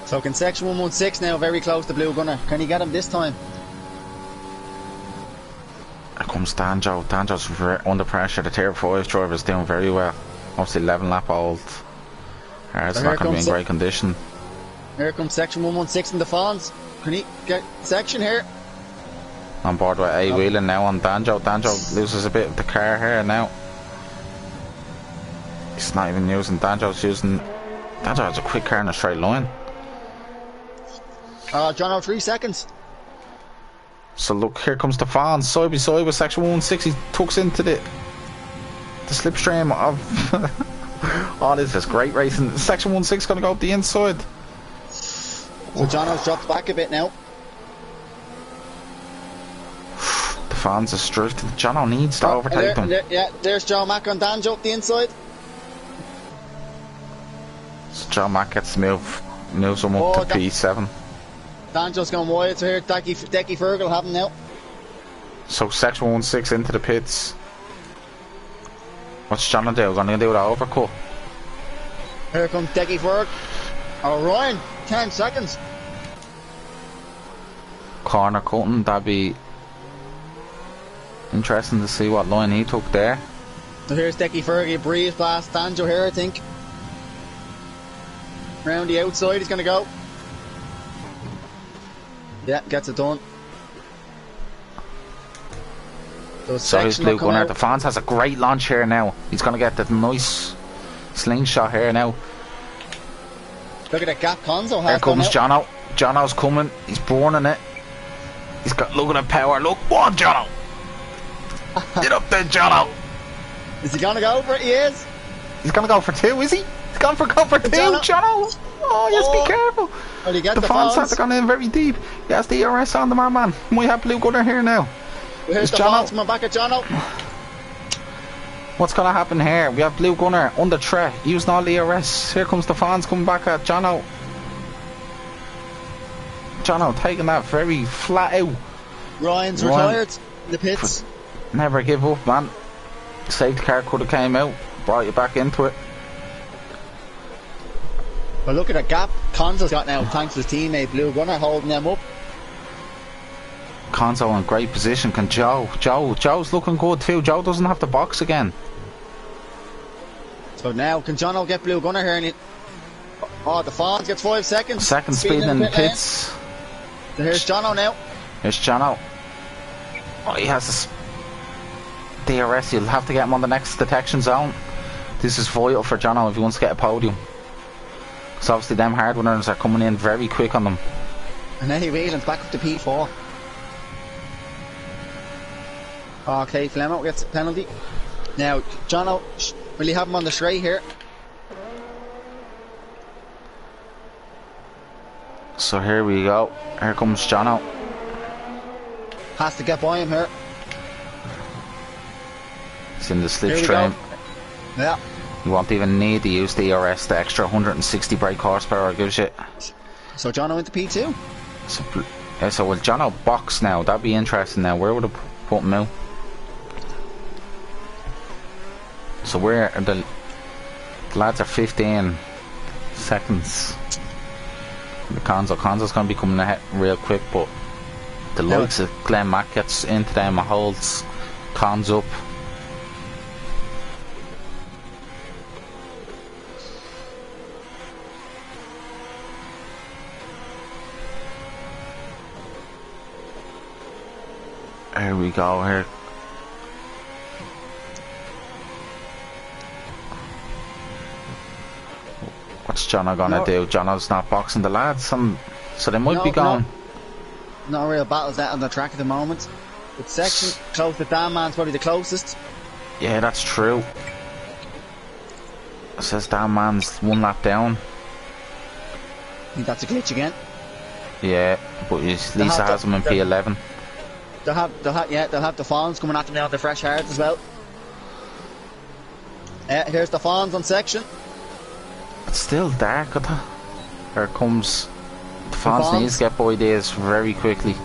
So can section 116 now, very close to Blue Gunner. Can he get him this time? Here comes Danjo. Danjo's under pressure. The tier 5 driver's doing very well. Obviously 11 lap old. It's not going to be in great condition. Here comes section 116, the Fawns. Can he get section here? On board with A wheeling now on Danjo. Danjo loses a bit of the car here now. He's not even using Danjo's using. Danjo has a quick car in a straight line. Jono, 3 seconds. So look, here comes the Fawns side by side with section 160. Tucks into the slipstream of. Oh, this is great racing. Section 160 is going to go up the inside. So Jono's dropped back a bit now. The Fawns are strict. Jono needs to overtake them. Yeah, there's Joe Mack on Danjo up the inside. So Joe Mack gets to moves him up to P7. Danjo's going wide, so here Decky Fergal will have him now. So section 116 into the pits. What's Jono do? Gonna do that overcut. Here comes Decky Ferg. Oh, Ryan, 10 seconds. Corner cutting, that'd be interesting to see what line he took there. So here's Decky Ferg, he breeze past Danjo here, I think. Round the outside, he's going to go. Yeah, gets it done. So here's Blue Gunner. The Fawns has a great launch here now. He's going to get that nice slingshot here now. Look at that gap Conzo has. Here comes Jono. Jono's coming. He's burning it. He's got, look at the power. Look, one Jono. Get up there, Jono. Is he going to go for it? He is. He's going to go for 2, is he? He's gone for cover 2, Jono. Oh, yes, be careful. The Fawns has gone in very deep. He has the ERS on the man. We have Blue Gunner here now. Here's the Fawns coming back at Jono. What's going to happen here? We have Blue Gunner under threat, using all the ERS. Here comes the Fawns coming back at Jono. Jono taking that very flat out. Ryan's retired in the pits. Never give up, man. Safety car could have came out, brought you back into it. But look at the gap Conzo's got now, thanks to his teammate Blue Gunner holding them up. Conzo in great position. Can Joe's looking good too. Joe doesn't have to box again. So now can Jono get Blue Gunner here? And the Fawns gets 5 seconds. Second speed in the pits. So here's Jono now. Here's Jono. Oh, he has the DRS. You'll have to get him on the next detection zone. This is vital for Jono if he wants to get a podium. So obviously them hard winners are coming in very quick on them. And Eddie Whelan's back up to P4. Okay, Flemmo gets a penalty. Now, Jono, will you have him on the straight here? So here we go. Here comes Jono. Has to get by him here. He's in the slipstream. Yeah. You won't even need to use the ERS, the extra 160 brake horsepower it gives you. So Jono into P2. So will Jono box now? That'd be interesting now. Where would I put him out? So where are the lads are 15 seconds. The Conzo's going to be coming ahead real quick, but the likes of Glenn Mack gets into them and holds Cons up. Here we go here. What's Jono gonna do? Jono's not boxing the lads, so they might be going. No real battles out on the track at the moment. But section close to Dan Man's probably the closest. Yeah, that's true. It says Dan Man's 1 lap down. I think that's a glitch again. Yeah, but Lisa has him in P11. They'll have the Fawns coming at them now with the fresh hards as well. Here's the Fawns on section. It's still dark. Here comes the Fawns needs to get by these very quickly.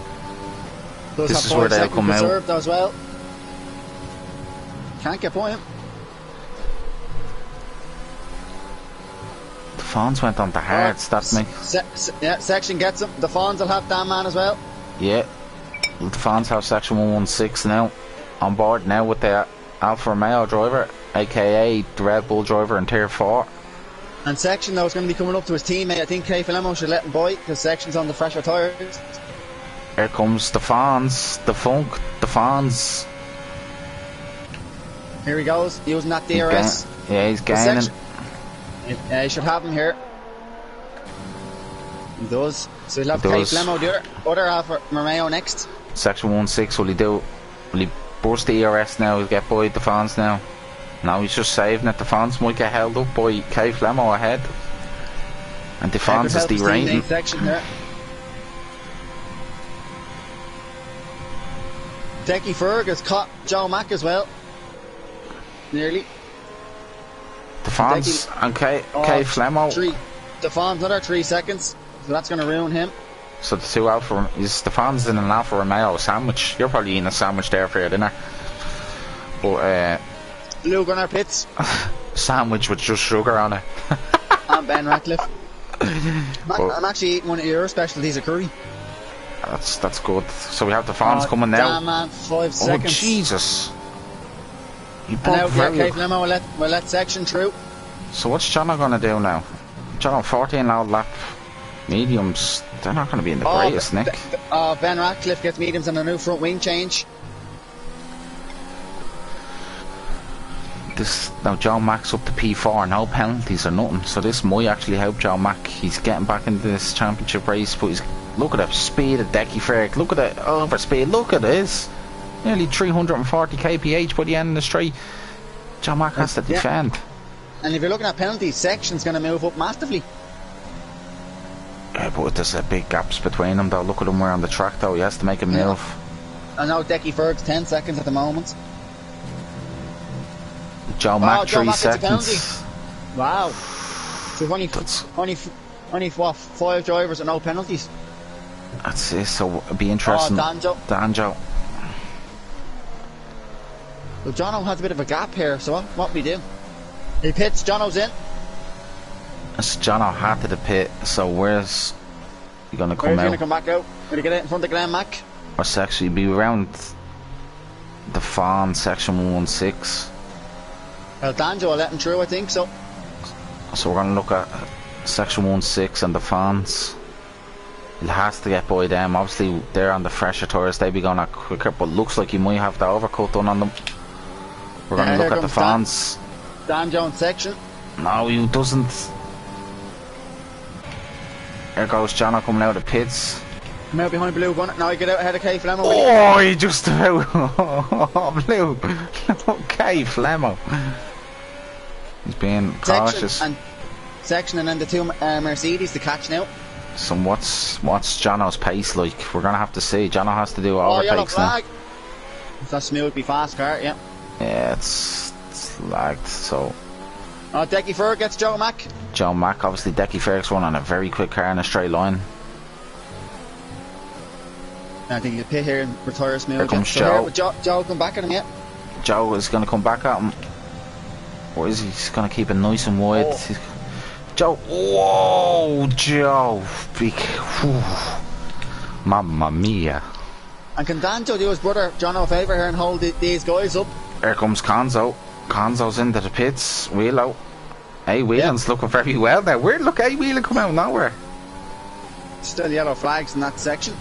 This is where they'll come out as well. Can't get by him. The Fawns went on the hards, that me. Yeah, section gets him. The Fawns will have Dan Man as well. Yeah. The Fawns have section 116 now. On board now with the Alfa Romeo driver, aka the Red Bull driver in Tier 4. And section though is going to be coming up to his teammate. I think Kay Filemo should let him by because section's on the fresher tyres. Here comes the Fawns, the Funk, the Fawns. Here he goes, using that DRS. Yeah, he's gaining. He should have him here. He does. So he'll have Kay Filemo, the other Alfa Romeo next. Section 16, will he burst the ERS now? He'll get by the Fawns now. Now he's just saving it. The Fawns might get held up by Kay Filemo ahead. And the Fawns is derailing. Section there. Decky Ferg has caught Joe Mack as well. Nearly. The Fawns and Kay Filemo. The Fawns another 3 seconds. So that's going to ruin him. So the two Alfa, the Fawns in an Alfa Romeo sandwich. You're probably eating a sandwich there for your dinner. But Luke on our pits. Sandwich with just sugar on it. And Ben Ratcliffe. I'm actually eating one of your specialties, a curry. That's good. So we have the Fawns coming now. Damn man, 5 seconds. Oh Jesus! You and now Kay Filemo will let section through. So what's Jono gonna do now? Jono 14 loud lap mediums. They're not gonna be in the greatest nick. Ben Ratcliffe gets mediums and a new front wing change. Now John Mack's up to P4, no penalties or nothing, so this might actually help John Mack. He's getting back into this championship race, but look at the speed of Decky Ferg, look at the overspeed, look at this, nearly 340 kph by the end of the straight. John Mack has to defend. And if you're looking at penalties, section's going to move up massively. Yeah, but there's big gaps between them though. Look at him where on the track though, he has to make a move. I know Decky Ferg's 10 seconds at the moment. Joe Mack 3 seconds. Wow. So only what, 5 drivers and no penalties. That's it, so it'll be interesting. Danjo. Well, Jono has a bit of a gap here, so what we do? He pits, Jono's in. So Jono had to the pit, so where's he going to come out? Where's he going to come back out? Will he get out in front of Glenn Mack? Or actually be around the Fawn section 116. Well, Danjo will let him through, I think so. So we're going to look at section 16 and the Fawns. He has to get by them. Obviously, they're on the fresher tyres. They'll be going out quicker, but looks like he might have the overcut done on them. We're going to look at the Fawns. Danjo in section. No, he doesn't. There goes Jono coming out of the pits. Come out behind Blue Gunner. Now he get out ahead of Kay Filemo. Oh, he just about. Blue. Kay Filemo. He's being cautious. Section and then the two Mercedes to catch now. So what's Jono's pace like? We're going to have to see. Jono has to do overtakes now. If that's smooth, be fast car, yeah. Yeah, it's lagged, so... Decky Ferg gets Joe Mack. Joe Mack, obviously Decky Ferg's run on a very quick car in a straight line. I think he'll pit here and retire smooth. Here comes Joe. Joe come back at him, yeah. Joe is going to come back at him. Or is he just going to keep it nice and wide? Oh. Joe, whoa, Joe, big, whew. Mamma mia. And can Danjo do his brother Jono a favour here and hold these guys up? Here comes Conzo. Conzo's into the pits. Wheelo. Hey, Whelan's looking very well there. Look, hey, Whelan come out of nowhere. Still yellow flags in that section.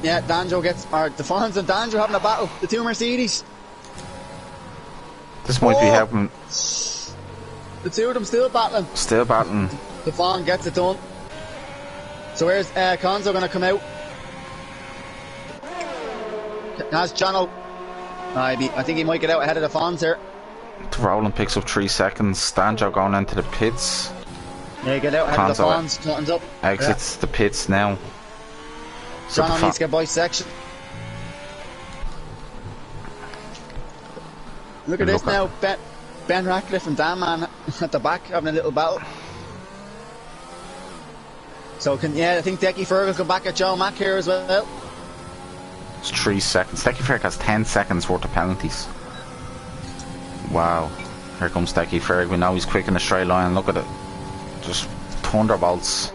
Yeah, Danjo gets, the Fawns and Danjo having a battle. The two Mercedes. This might be helping. The two of them still battling. Still battling. The Fawn gets it done. So where's Conzo going to come out? Has Jono. I think he might get out ahead of the Fawns here. Rowland picks up 3 seconds. Danjo going into the pits. Yeah, get out ahead of the Fawns. Nothing's up. Exits the pits now. So Jono needs to get by section. Look at this now. Ben Ratcliffe and Dan Man at the back having a little battle. So I think Decky Ferg will come back at Joe Mack here as well. It's 3 seconds. Decky Ferg has 10 seconds worth of penalties. Wow. Here comes Decky Ferg. We know he's quick in a straight line. Look at it. Just thunderbolts.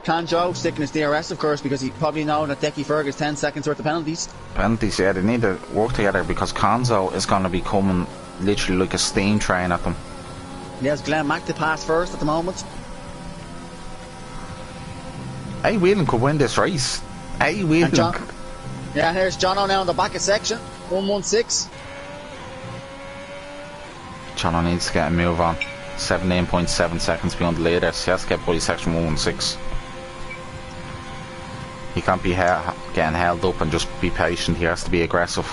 Can Joe sticking his DRS, of course, because he probably know that Decky Ferg is 10 seconds worth of penalties. Penalties, yeah, they need to work together because Conzo is going to be coming literally like a steam train at them. He has Glenn Mack to pass first at the moment. A. Whelan could win this race. A. Whelan. Yeah, here's Jono now in the back of section. 116. Jono needs to get a move on. 17.7 seconds behind the leaders. He has to get by section 116. He can't be getting held up and just be patient. He has to be aggressive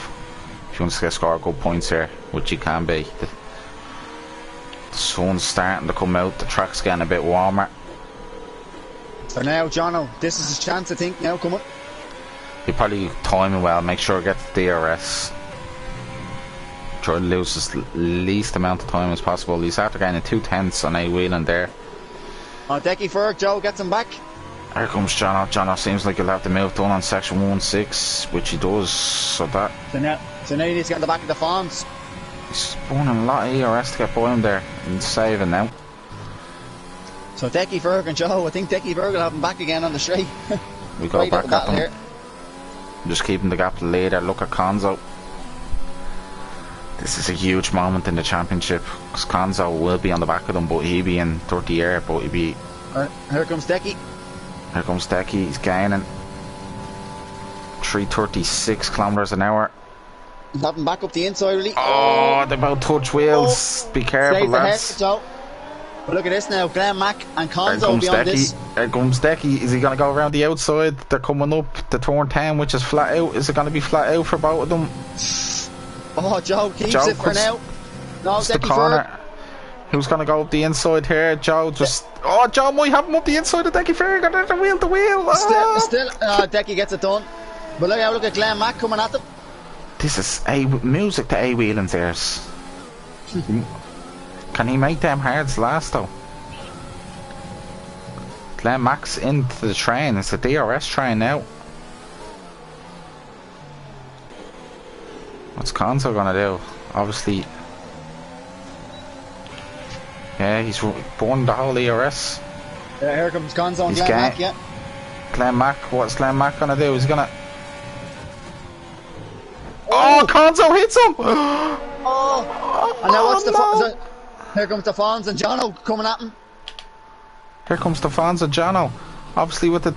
if he wants to score good points here, which he can be. The sun's starting to come out. The track's getting a bit warmer. So now, Jono, this is his chance, I think. Now, come on. He probably timing well. Make sure he gets the DRS. Try to lose as least amount of time as possible. He's after getting 2/10 on A. Whelan there. Oh, Decky Ferg, Joe gets him back. Here comes Jono. Jono seems like he'll have the move done on section 116, which he does. So now he needs to get in the back of the Fawns. He's burning a lot of ERS to get by him there and saving now. So Decky Ferg and Joe, I think Decky Ferg will have him back again on the straight. We go back at them. Here. Just keeping the gap to the leader. Look at Conzo. This is a huge moment in the championship because Conzo will be on the back of them, but he'll be in 30 air, but he'll be... Here comes Decky. Here comes Decky. He's gaining 336 kilometers an hour. He's having back up the inside, really. Oh, they both touch wheels. Be careful, lads. But look at this now. Glenn Mack and Conzo beyond this. Here comes Decky. Is he going to go around the outside? They're coming up the turn 10, which is flat out. Is it going to be flat out for both of them? Oh, Joe keeps it for now. No, Decky Ferg. Who's going to go up the inside here? Joe just... Oh, Joe might have him up the inside of Decky Ferg. The wheel. Oh. Still Decky gets it done. But look at Glenn Mack coming at them. This is music to A. Whelan's ears. Can he make them hards last though? Glenn Mack's into the train. It's a DRS train now. What's Conzo gonna do? Obviously, yeah, he's born the whole ERS. Yeah, here comes Conzo and Glenn Mack. Yeah. Glenn Mack. What's Glenn Mack gonna do? He's gonna. Oh, Conzo hits him! Oh! And now what's the here comes the Fawns and Jono coming at him. Here comes the Fawns and Jono. Obviously with the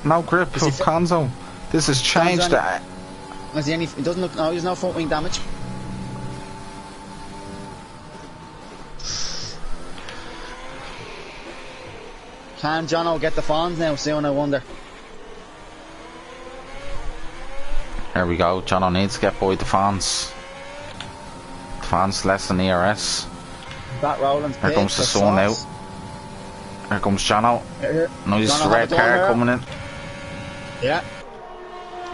no grip of Conzo. This has changed. He doesn't look. No, he's no front wing damage. Can Jono get the Fawns now soon, I wonder? Here we go. Jono needs to get by the Fawns. The Fawns less than ERS. That Roland's here comes the sun out. Here comes Jono. Nice red car coming in. Yeah.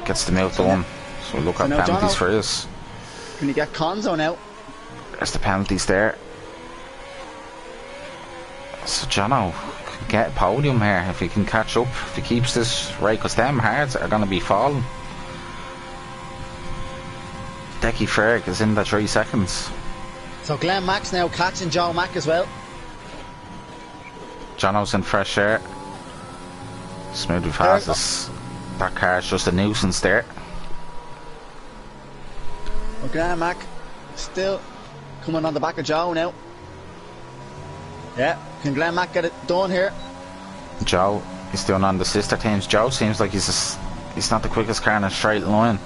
Gets the move done. So look at penalties for us. Can you get Conzo now? There's the penalties there. So Jono can get a podium here if he can catch up. If he keeps this right, because them hards are going to be falling. Decky Ferg is in the 3 seconds. So Glenn Mack's now catching Joe Mack as well. Jono's in fresh air. Smoothly passes. That car's just a nuisance there. Well, Glenn Mack still coming on the back of Joe now. Yeah, can Glenn Mack get it done here? Joe is doing on the sister teams. Joe seems like he's not the quickest car in a straight line.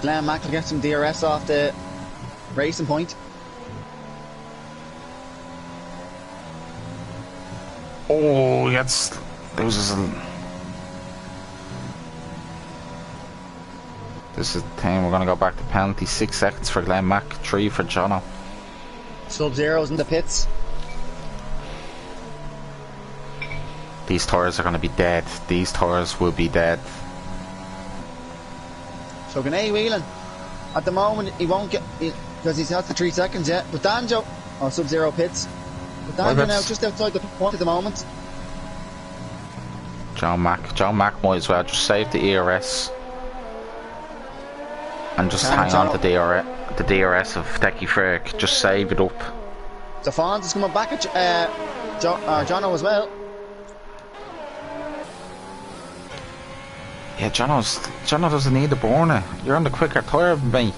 Glenn Mack will get some DRS off the racing point. Oh, he gets... This is the time we're going to go back to penalty. 6 seconds for Glenn Mack, 3 for Jono. Sub-Zero's in the pits. These tyres are going to be dead. These tyres will be dead. So can A. Whelan, at the moment he won't get, because he's had the 3 seconds yet, but Danjo, Sub-Zero pits. But Danjo now just outside the point at the moment. John Mack might as well just save the ERS and just hang on to the DRS of Decky Ferg. Just save it up. So Fawns is coming back at Jono as well. Yeah, Jono doesn't need the burner. You're on the quicker tyre than me.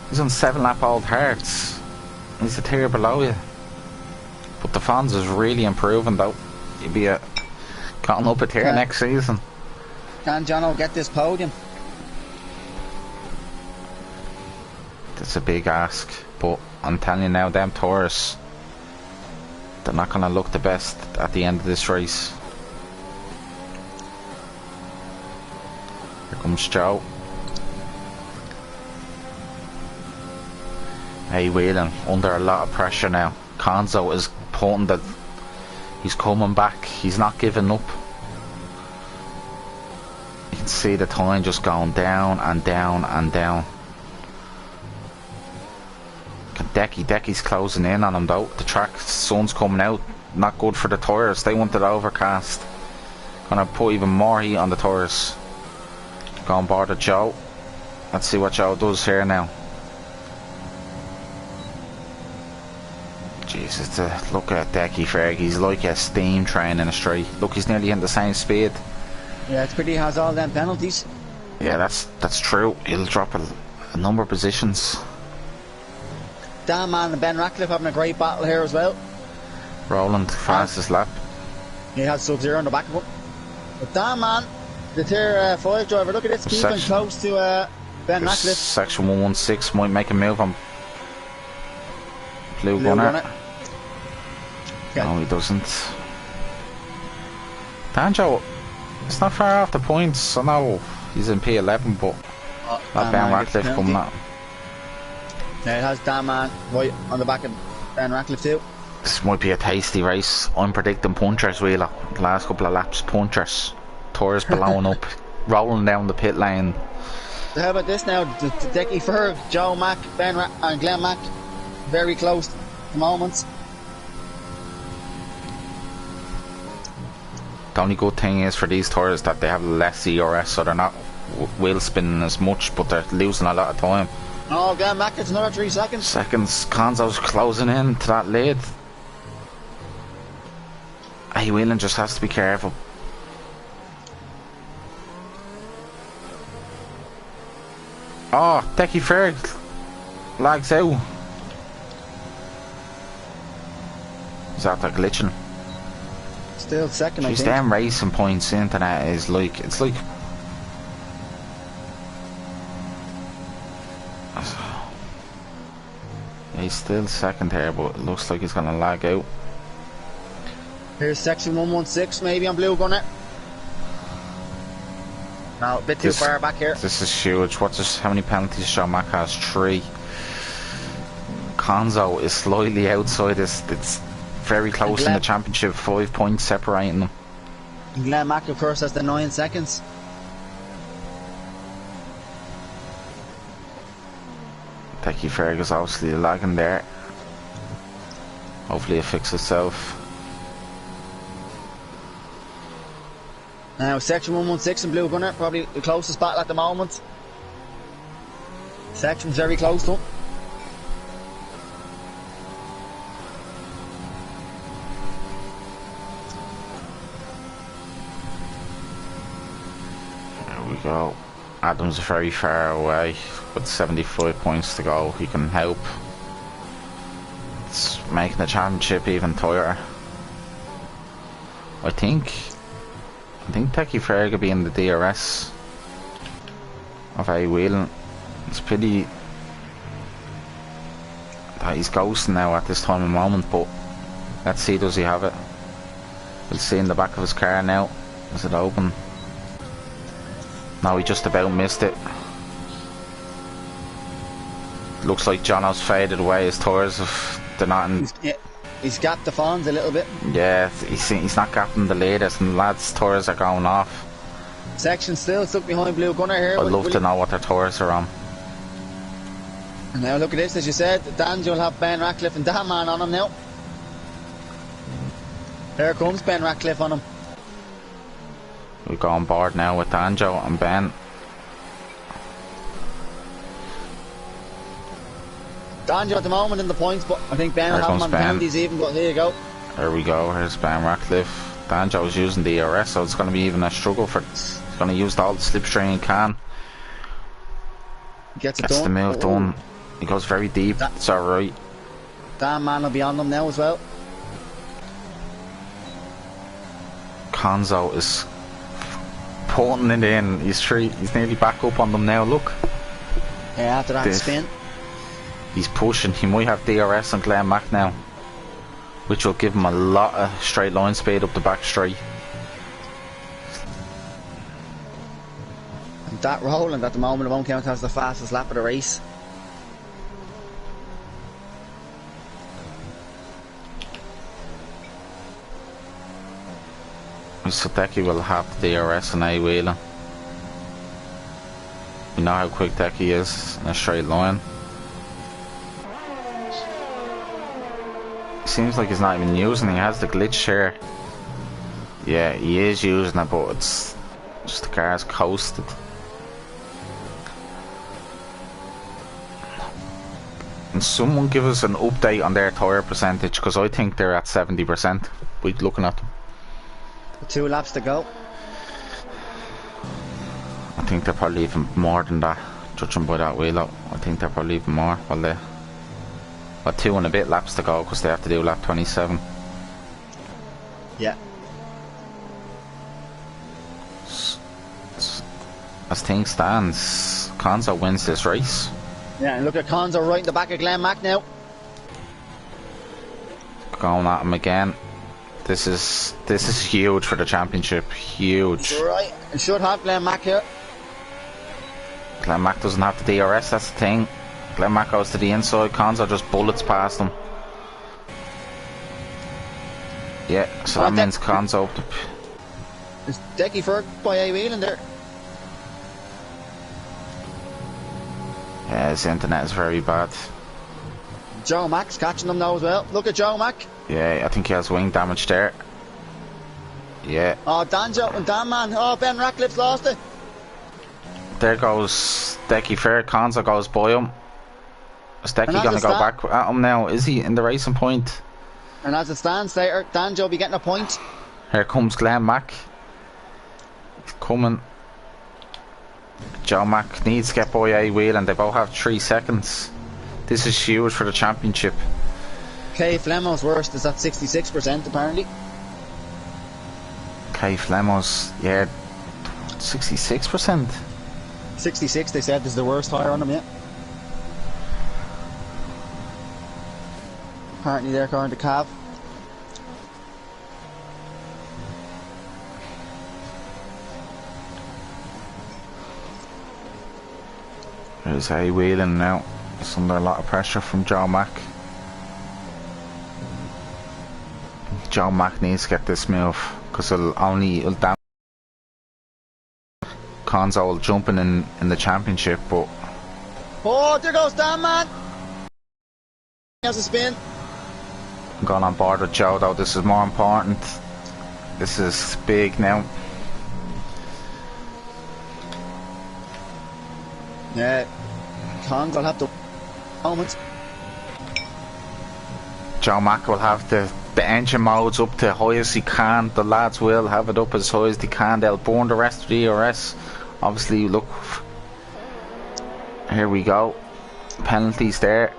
He's on 7-lap old hards. He's a tier below you. But the fans is really improving though. He'll be gotten up a tier next season. Can Jono get this podium? That's a big ask, but I'm telling you now, them Taurus, they're not going to look the best at the end of this race. Here comes Joe. Hey, Whelan, under a lot of pressure now. Konzo is putting that he's coming back. He's not giving up. You can see the time just going down and down and down. Decky's closing in on him though. The track, sun's coming out. Not good for the tyres. They want it overcast. Gonna put even more heat on the tyres. Go on board with Joe. Let's see what Joe does here now. Jesus, look at Decky Ferg. He's like a steam train in a straight. Look, he's nearly in the same speed. Yeah, it's pretty. He has all them penalties. Yeah, that's true. He'll drop a number of positions. Dan Man and Ben Ratcliffe having a great battle here as well. Roland, fastest lap. He has Sub-Zero on the back of him. But Dan Man, the tier 5 driver, look at this, keeping close to Ben Ratcliffe. Section 116 might make a move on Blue Gunner. Okay. No, he doesn't. Danjo, it's not far off the points. I know he's in P11, but that Ben Ratcliffe coming out. Yeah, it has Dan Man right on the back of Ben Ratcliffe too. This might be a tasty race. I'm predicting punchers, Wheeler. The last couple of laps, punchers. Tyres blowing up, rolling down the pit lane. So how about this now? Decky Ferg, Joe Mack, and Glenn Mack, very close at the moment. The only good thing is for these tyres that they have less ERS, so they're not wheel spinning as much, but they're losing a lot of time. Oh, Glenn Mack gets another 3 seconds. Konzo's closing in to that lead. Hey, Whelan just has to be careful. Oh, Decky Ferg lags out. He's after glitching. Still second, I think. Them racing points into that is like, it's like. He's still second here, but it looks like he's going to lag out. Here's section 116 maybe on Blue Gunner. No, a bit too far back here. This is huge. How many penalties Sean Mack has? 3. Konzo is slightly outside this. It's very close in the championship. 5 points separating them. Glenn Mack, of course, has the 9 seconds. Decky Ferg is obviously lagging there. Hopefully it fixes itself. Now section 116 and Blue Gunner, probably the closest battle at the moment. Section's very close to him. There we go. Adam's very far away with 75 points to go. He can help. It's making the championship even tighter. I think Decky Ferg will be in the DRS of A Whelan. It's pretty that he's ghosting now at this time of moment, but let's see, does he have it? We'll see in the back of his car now. Is it open? No, he just about missed it. Looks like Jono's faded away. His tyres they're not in. He's gapped the fans a little bit. Yeah, he's not gapping the latest, and the lads' tyres are going off. Section still stuck behind Blue Gunner here. I'd love to know what their tyres are on. And now look at this, as you said, Danjo will have Ben Ratcliffe and Dan Man on him now. Here comes Ben Ratcliffe on him. We go on board now with Danjo and Ben. Danjo at the moment in the points, but I think Ben will Here have him comes on Ben. penalties even, but here you go. There we go. Here's Ben Ratcliffe. Danjo's using the ERS, so it's going to be even a struggle for... He's going to use all the slipstream he can. Gets the move done. He goes very deep. It's alright. Damn man will be on them now as well. Konzo is putting it in. He's nearly back up on them now. Look. Yeah, after that spin. He's pushing. He might have DRS on Glenn Mack now, which will give him a lot of straight line speed up the back straight. And that Roland at the moment won't count as the fastest lap of the race. Decky will have the DRS and A wheeling. You know how quick Decky is in a straight line. Seems like he's not even using it. He has the glitch here. Yeah, he is using it, but it's just the car's coasted. And someone give us an update on their tyre percentage, because I think they're at 70%. We're looking at them. 2 laps to go. I think they're probably even more than that, judging by that wheel out. I think they're probably even more. Well, they 2 and a bit laps to go, because they have to do lap 27. Yeah. As things stands, Konzo wins this race. Yeah, and look at Konzo right in the back of Glenn Mack now. Going at him again. This is huge for the championship. Huge. Right, and should have Glenn Mack here. Glenn Mack doesn't have the DRS, that's the thing. Glenn Mack goes to the inside, Konzo just bullets past him. Yeah, so that means Konzo. Is Decky Ferg by A wheeling there? Yeah, his internet is very bad. Joe Mack's catching them now as well. Look at Joe Mack. Yeah, I think he has wing damage there. Yeah. Oh, Danjo and Dan man. Oh, Ben Ratcliffe's lost it. There goes Decky Fair. Konzo goes by him. Is Decky going to go back at him now? Is he in the racing point? And as it stands later, Danjo will be getting a point. Here comes Glenn Mack. He's coming. Joe Mack needs to get by A wheel, and they both have 3 seconds. This is huge for the championship. Kay Flemo's worst is at 66% apparently. Kay Flemo's, yeah, 66%. 66 they said is the worst tire on them yet. Apparently they're going to Cav. There's A wheeling now. It's under a lot of pressure from Joe Mack. Joe Mack needs to get this move, because it'll damage Konzo jumping in the championship. But oh, there goes Dan man. He has a spin. I'm going on board with Joe though. This is more important. This is big now. Yeah, Konzo will have to moment. Joe Mack will have the engine modes up to high as he can. The lads will have it up as high as they can. They'll burn the rest of the ERS. Obviously, look. Here we go. Penalties there.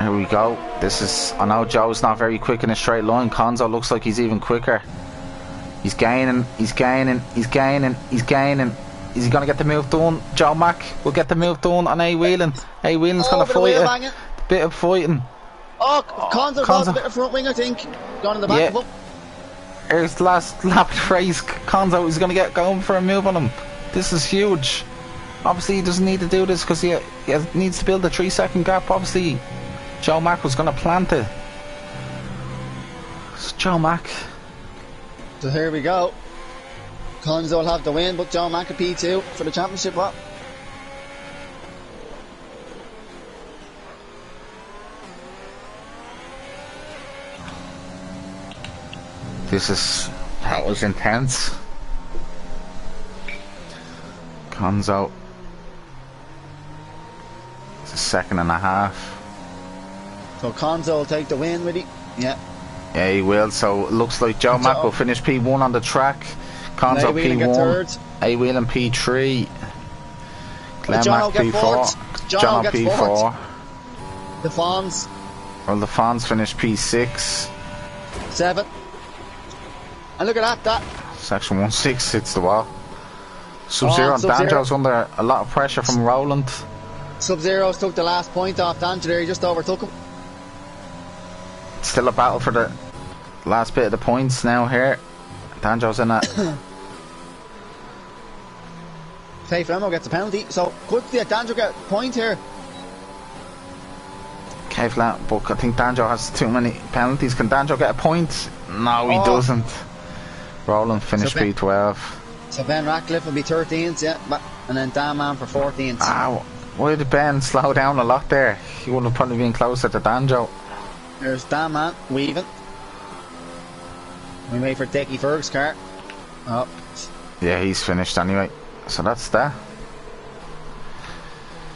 Here we go. This is... I know Joe's not very quick in a straight line. Konzo looks like he's even quicker. He's gaining. He's gaining. He's gaining. He's gaining. Is he going to get the move done? Joe Mack will get the move done on A wheeling. A wheeling's going to fight it. Bit of fighting. Oh, Konzo lost a bit of front wing, I think. Gone in the back of him. Here's the last lap of the race. Konzo is going to get going for a move on him. This is huge. Obviously, he doesn't need to do this because he needs to build a 3-second gap. Obviously, Joe Mack was going to plant it. It's Joe Mack. So here we go. Konzo will have the win, but Joe Mack a P2 for the championship. What? That was intense. Konzo. second and a half. So Conzo will take the win with it. Yeah. Yeah, he will. So it looks like Joe Mack will finish P1 on the track. Conzo P1. A-Wheel and P3. Glenn Mack P4. John P4. The Fawns. Well, the Fawns finished P6. 7. And look at that. Section 1-6 hits the wall. Sub-Zero and Danjo's under a lot of pressure from Roland. Sub-Zero's took the last point off Danjo there. He just overtook him. Still a battle for the last bit of the points now here. Danjo's in that. Faye Flemo gets a penalty, so could Danjo get a point here? Okay, flat, but I think Danjo has too many penalties. Can Danjo get a point? No, he doesn't. Roland finished P12. So Ben Ratcliffe will be 13th, yeah, and then Dan Man for 14th. Why did Ben slow down a lot there? He would have probably been closer to Danjo. There's Dan Man weaving. We wait for Dickie Ferg's car. Oh. Yeah, he's finished anyway. So that's that.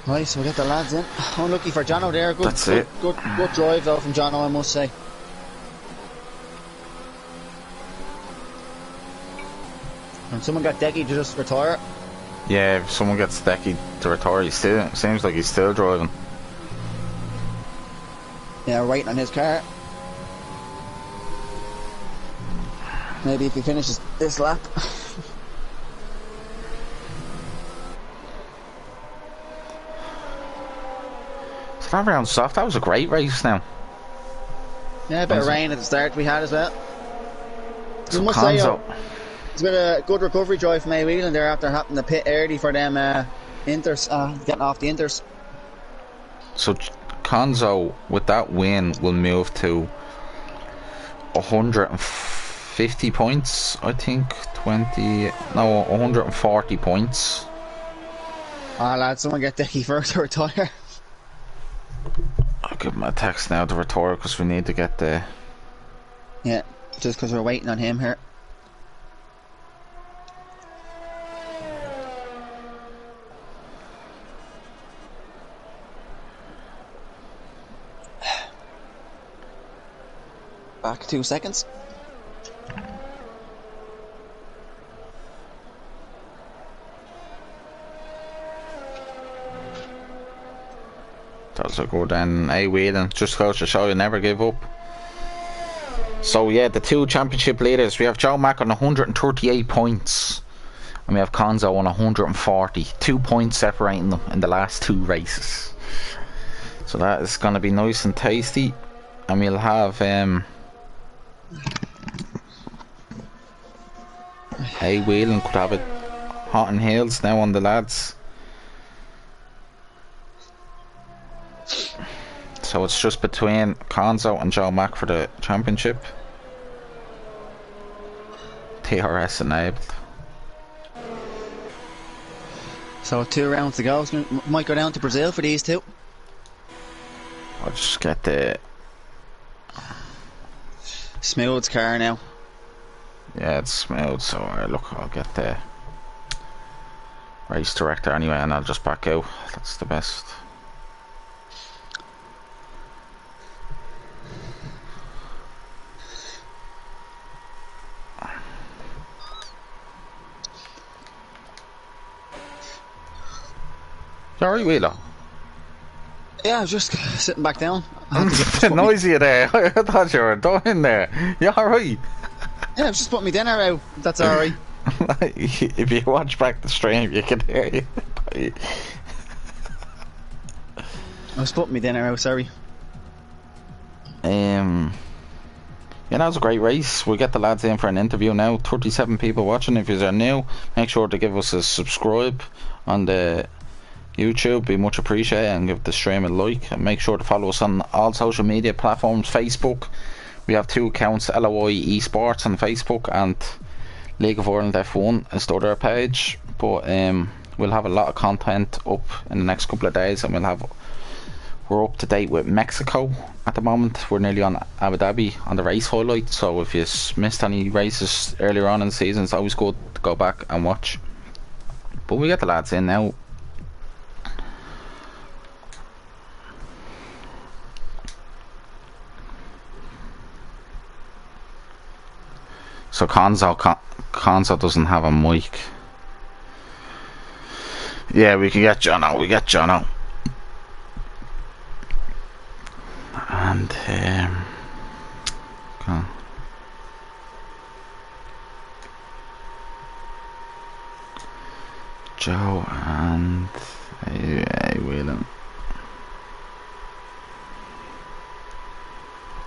Nice, we'll get the lads in. Unlucky for Jono there. Good drive though from Jono, I must say. And someone got Decky to just retire. Yeah, if someone gets Decky to retire, he still seems like he's still driving. Yeah, waiting on his car. Maybe if he finishes this lap. That round soft. That was a great race now. Yeah, a bit of rain at the start we had as well. So I must say, it's been a good recovery drive from A-Wheelan there after having to pit early for them inters, getting off the inters. So Conzo with that win will move to 150 points, I think. 140 points. Ah, lads, someone get Dickie first to retire. I'll give him a text now to retire because we need to get the... Yeah, just because we're waiting on him here. Back 2 seconds. That's a good A-Wheelan. Just goes to show you never give up. So yeah, the two championship leaders, we have Joe Mack on 138 points and we have Conzo on 140. 2 points separating them in the last 2 races. So that is going to be nice and tasty. And we'll have A-Wheelan could have it hot and heels now on the lads. So it's just between Conzo and Joe Mack for the championship. TRS enabled. So 2 rounds to go. Might go down to Brazil for these two. I'll just get the Smooth's car now. Yeah, it's smooth. So look, I'll get the race director anyway, and I'll just back out. That's the best. Sorry, Wheeler. Yeah, I was just sitting back down. It's a bit noisy there. I thought you were dying there. You alright? Yeah, I've just put my dinner out. That's alright. If you watch back the stream, you can hear you. I was putting my dinner out, sorry. Yeah, that was a great race. We'll get the lads in for an interview now. 37 people watching. If you're new, make sure to give us a subscribe on the YouTube, be much appreciated, and give the stream a like, and make sure to follow us on all social media platforms. Facebook, we have 2 accounts, LOI Esports on Facebook and League of Ireland F1 is the other page, but we'll have a lot of content up in the next couple of days, and we're up to date with Mexico at the moment. We're nearly on Abu Dhabi on the race highlights, so if you missed any races earlier on in the season, it's always good to go back and watch. But we get the lads in now. So Conzo doesn't have a mic. Yeah, we can get Jono. We get Jono. And okay. Joe and Whelan.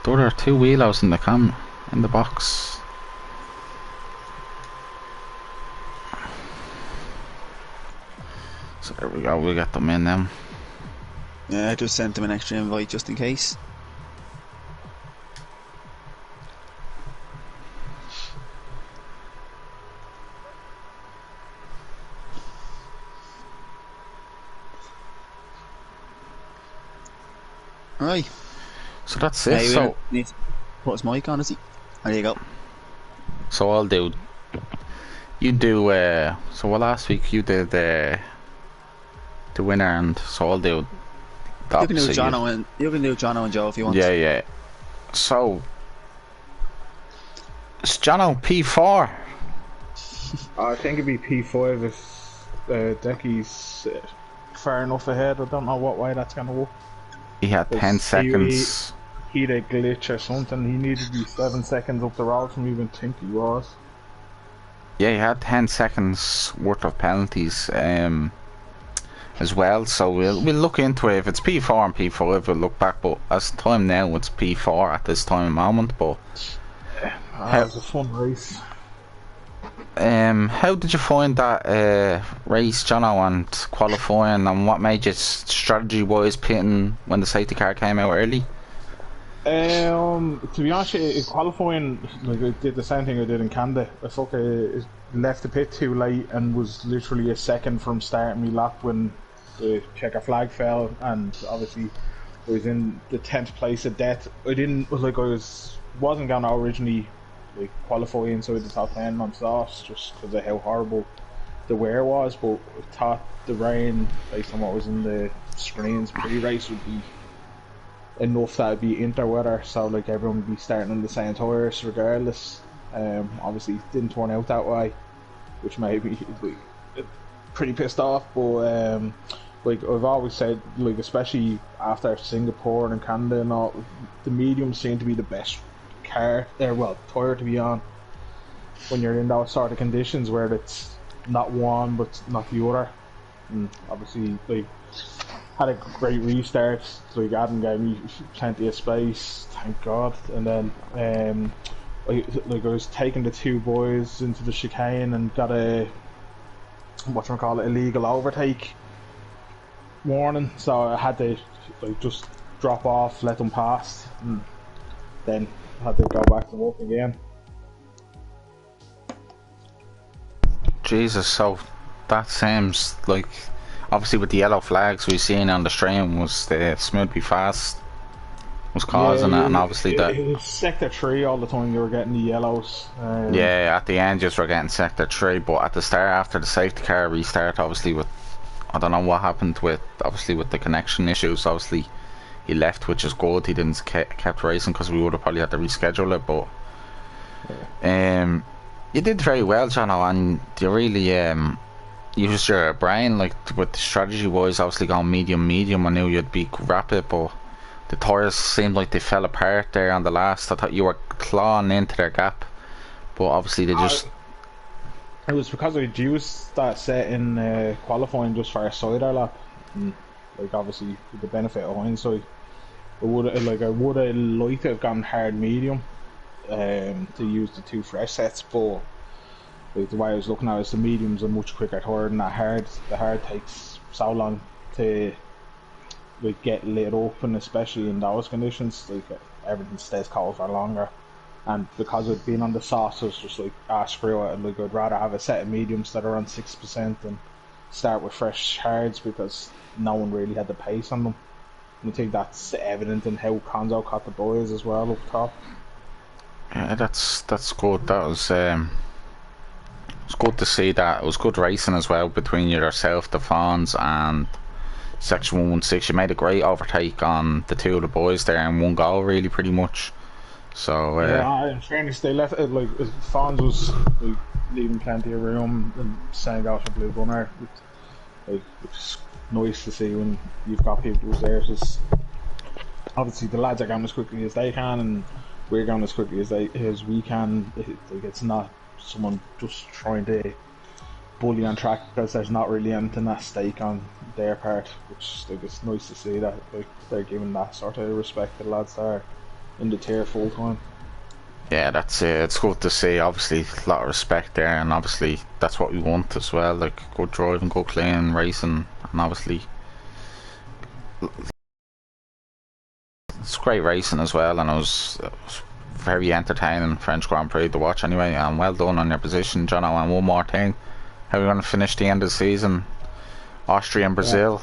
There are two wheelos in the box. So there we go, we got them in them. Yeah, I just sent them an extra invite just in case. Right. So that's it. So need to put his mic on, is he? There you go. So I'll do. You do. So last week you did the winner, and so I'll do. You can do Jono and Joe if you want. Yeah, yeah. So it's Jono P4. I think it'd be P5 if Decky's far enough ahead. I don't know what way that's gonna work. He had 10 seconds. He had a glitch or something. He needed to be 7 seconds up the road from even think he was. Yeah, he had 10 seconds worth of penalties as well. So we'll look into it. If it's P4 and P5, we'll look back. But as time now, it's P4 at this time of moment. But it was a fun race. How did you find that race, Jono, and qualifying, and what made you strategy-wise pitting when the safety car came out early? To be honest, qualifying, like I did the same thing I did in Canada. I left the pit too late and was literally a second from starting me lap when the checker flag fell, and obviously I was in the 10th place at death. Wasn't gonna originally qualify inside the top 10 on sauce just because of how horrible the wear was, but I thought the rain, based on what was in the screens pre-race, would be enough that it'd be interweather, so everyone would be starting on the same tyres regardless. Obviously it didn't turn out that way, which made me pretty pissed off, but I've always said, especially after Singapore and Canada and all, the mediums seem to be the best tyre to be on when you're in those sort of conditions where it's not one but not the other. And obviously had a great restart, Adam gave me plenty of space, thank God. And then I was taking the two boys into the chicane and got a illegal overtake warning, so I had to just drop off, let them pass, and then had to go back to work again. Jesus, so that seems like, obviously with the yellow flags we seen on the stream, was the Smoothie Fast was causing it, and obviously it was sector 3 all the time. You were getting the yellows. Yeah, at the end just were getting sector 3, but at the start, after the safety car restart, obviously with, I don't know what happened with the connection issues, obviously he left, which is good. He didn't kept racing because we would have probably had to reschedule it, but you did very well, Jono, and you really used your brain, with strategy wise, obviously going medium. I knew you'd be rapid, but the tyres seemed like they fell apart there on the last. I thought you were clawing into their gap, but obviously they just... It was because I used that set in qualifying just for a cider lap. Obviously with the benefit of hindsight, I would have liked to have gone hard medium to use the two fresh sets, but the way I was looking at it, is the mediums are much quicker tyre than that hard. The hard takes so long to get lit up, and especially in those conditions, everything stays cold for longer. And because of being on the sauce, I was just screw it. I'd rather have a set of mediums that are on 6% than start with fresh hards, because no one really had the pace on them. And I think that's evident in how Conzo caught the boys as well up top. Yeah, that's good. That was it's good to see that. It was good racing as well between yourself, the fans, and Section 116. You made a great overtake on the two of the boys there in one goal, really, pretty much. So Yeah, in fairness, they left it like Fons was like leaving plenty of room and saying out for Blue Gunner. It's nice to see when you've got people who's there. Just obviously the lads are going as quickly as they can, and we're going as quickly as we can. Like it's not someone just trying to bully on track because there's not really anything at stake on their part. Which like it's nice to see that like they're giving that sort of respect to the lads that are in the tier full time. yeah, that's it. It's good to see. Obviously, a lot of respect there, and obviously that's what we want as well. Like good driving, good clean racing, and obviously it's great racing as well. And it was very entertaining French Grand Prix to watch anyway. And well done on your position, John. And one more thing, how are we going to finish the end of the season? Austria and Brazil.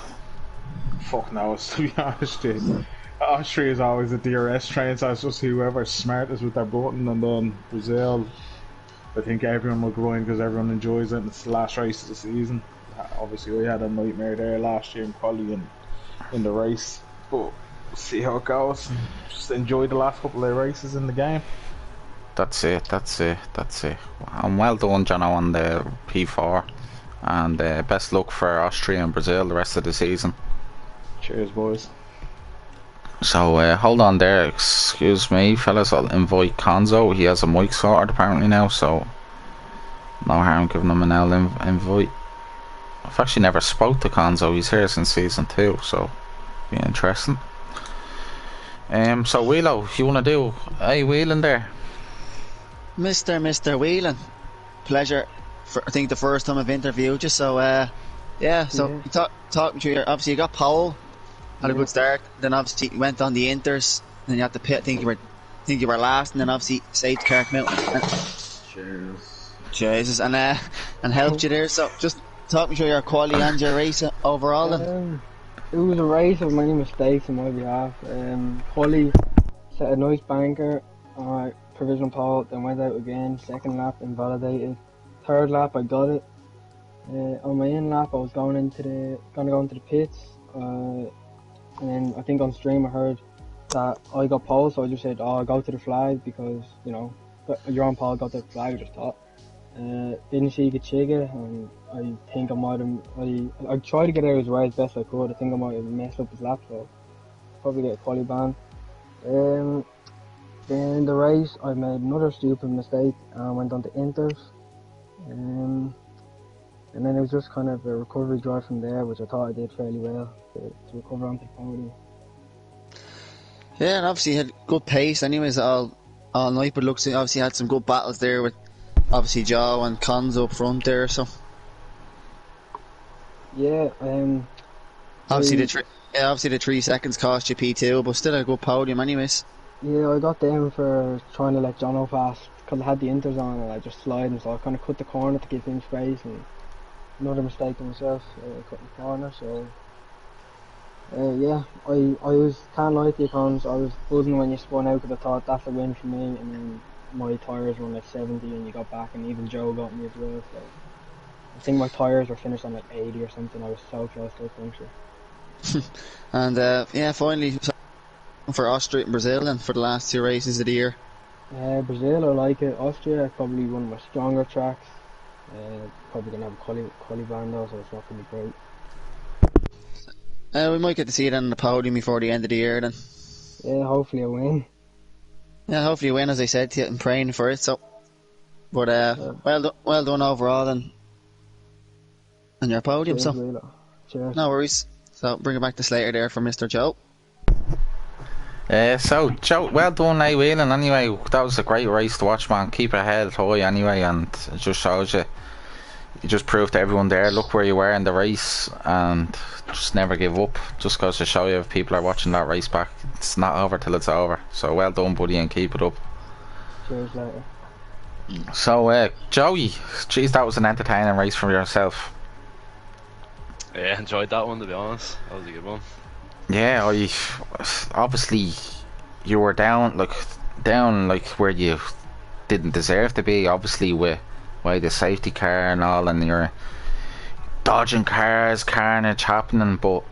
Fuck knows, to be honest. Austria is always a DRS train, so it's just whoever's smartest with their button, and then Brazil, I think everyone will go in because everyone enjoys it, and it's the last race of the season. Obviously, we had a nightmare there last year in quali and in the race, but we'll see how it goes. Just enjoy the last couple of races in the game. That's it. And well done, Jono, on the P4. And best luck for Austria and Brazil the rest of the season. Cheers, boys. So hold on there, excuse me, fellas. I'll invite Konzo. He has a mic sorted apparently now, so no harm giving him an L invite. I've actually never spoke to Konzo. He's here since season 2, so be interesting. So Wheelo, you wanna do Wheeling there? Mr. Whelan, pleasure. I think the first time I've interviewed you, so yeah. So you talk me through your. Obviously, you got pole, had a good start. Then obviously you went on the Inters, and then you had to pit. I think you were last, and then obviously saved Kirk Mountain. Cheers. Jesus, and helped you there. So just talk me through your quality and your race overall. Then it was a race of many mistakes on my behalf. Quali set a nice banker. Provisional pole, then went out again. Second lap invalidated. Third lap I got it. On my in lap I was gonna go into the pits. And then I think on stream I heard that I got pole, so I just said, I'll go to the flag because, you know, you're on pole, go to the flag, I just thought. Didn't see Gachiga, and I think I might have, I tried to get out of his way as best I could. I think I might have messed up his lap, so probably get a quali ban. Then in the race I made another stupid mistake and went on to Inters. And then it was just kind of a recovery drive from there, which I thought I did fairly well to recover onto the podium. yeah, and obviously you had good pace. Anyways, all night, but looks obviously had some good battles there with obviously Joe and Konzo up front there. So yeah, obviously the 3 seconds cost you P2, but still a good podium anyways. Yeah, I got down for trying to let Jono pass because I had the Inters on and I just sliding, so I kind of cut the corner to give him space, and another mistake to myself, cutting the corner. So yeah, I can't lie to you, Cons, I was buzzing when you spun out because I thought that's a win for me, and then my tyres were on like 70 and you got back, and even Joe got me as well. So I think my tyres were finished on like 80 or something. I was so close to a puncture. And yeah, finally for Austria and Brazil and for the last 2 races of the year. Brazil, I like it. Austria, probably one of my stronger tracks. Probably going to have a quali ban though, so it's not going to be great. We might get to see it on the podium before the end of the year then. Yeah, hopefully I win. Yeah, hopefully you win, as I said to you. I'm praying for it, so. But well done overall and your podium. Cheers, So Wheeler. Cheers. no worries. So bring it back to Slater there for Mr. Joe. So Joe, well done, Wheeling. Anyway, that was a great race to watch, man. Keep your head high anyway, and it just shows you just proved to everyone there, look where you were in the race, and just never give up. Just goes to show you, if people are watching that race back, it's not over till it's over. So well done, buddy, and keep it up. Cheers, later. So Joey, geez, that was an entertaining race for yourself. Yeah, enjoyed that one, to be honest. That was a good one. Yeah, obviously you were down like where you didn't deserve to be, obviously with the safety car and all, and you're dodging cars, carnage happening. But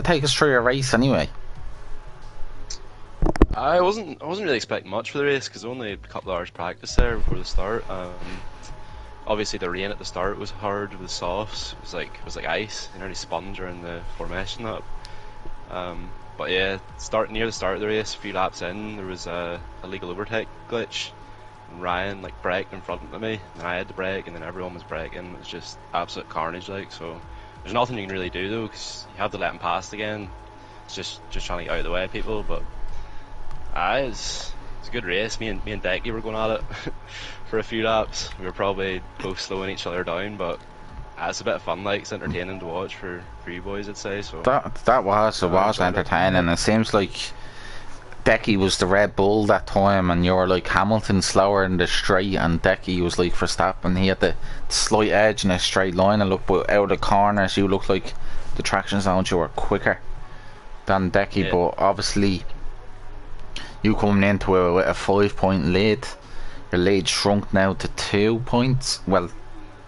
take us through your race anyway. I wasn't really expecting much for the race because only a couple of hours practice there before the start. Obviously the rain at the start was hard with the softs. It was like ice. It nearly spun during the formation up. But yeah, near the start of the race, a few laps in, there was a illegal overtake glitch. And Ryan like braked in front of me, and I had to brake, and then everyone was braking. It was just absolute carnage, like. So there's nothing you can really do though, because you have to let him past again. It's just trying to get out of the way of people. But it's a good race. Me and Decky were going at it for a few laps. We were probably both slowing each other down, but it's a bit of fun. Like, it's entertaining to watch for you boys, I'd say. So That was entertaining. It seems like Decky was the Red Bull that time, and you were like Hamilton slower in the straight, and Decky was like Verstappen. He had the slight edge in a straight line, and look, but out of the corners, you looked like the traction zones you were quicker than Decky. Yeah. But obviously, you coming into it with a 5-point lead. Your lead shrunk now to 2 points. Well,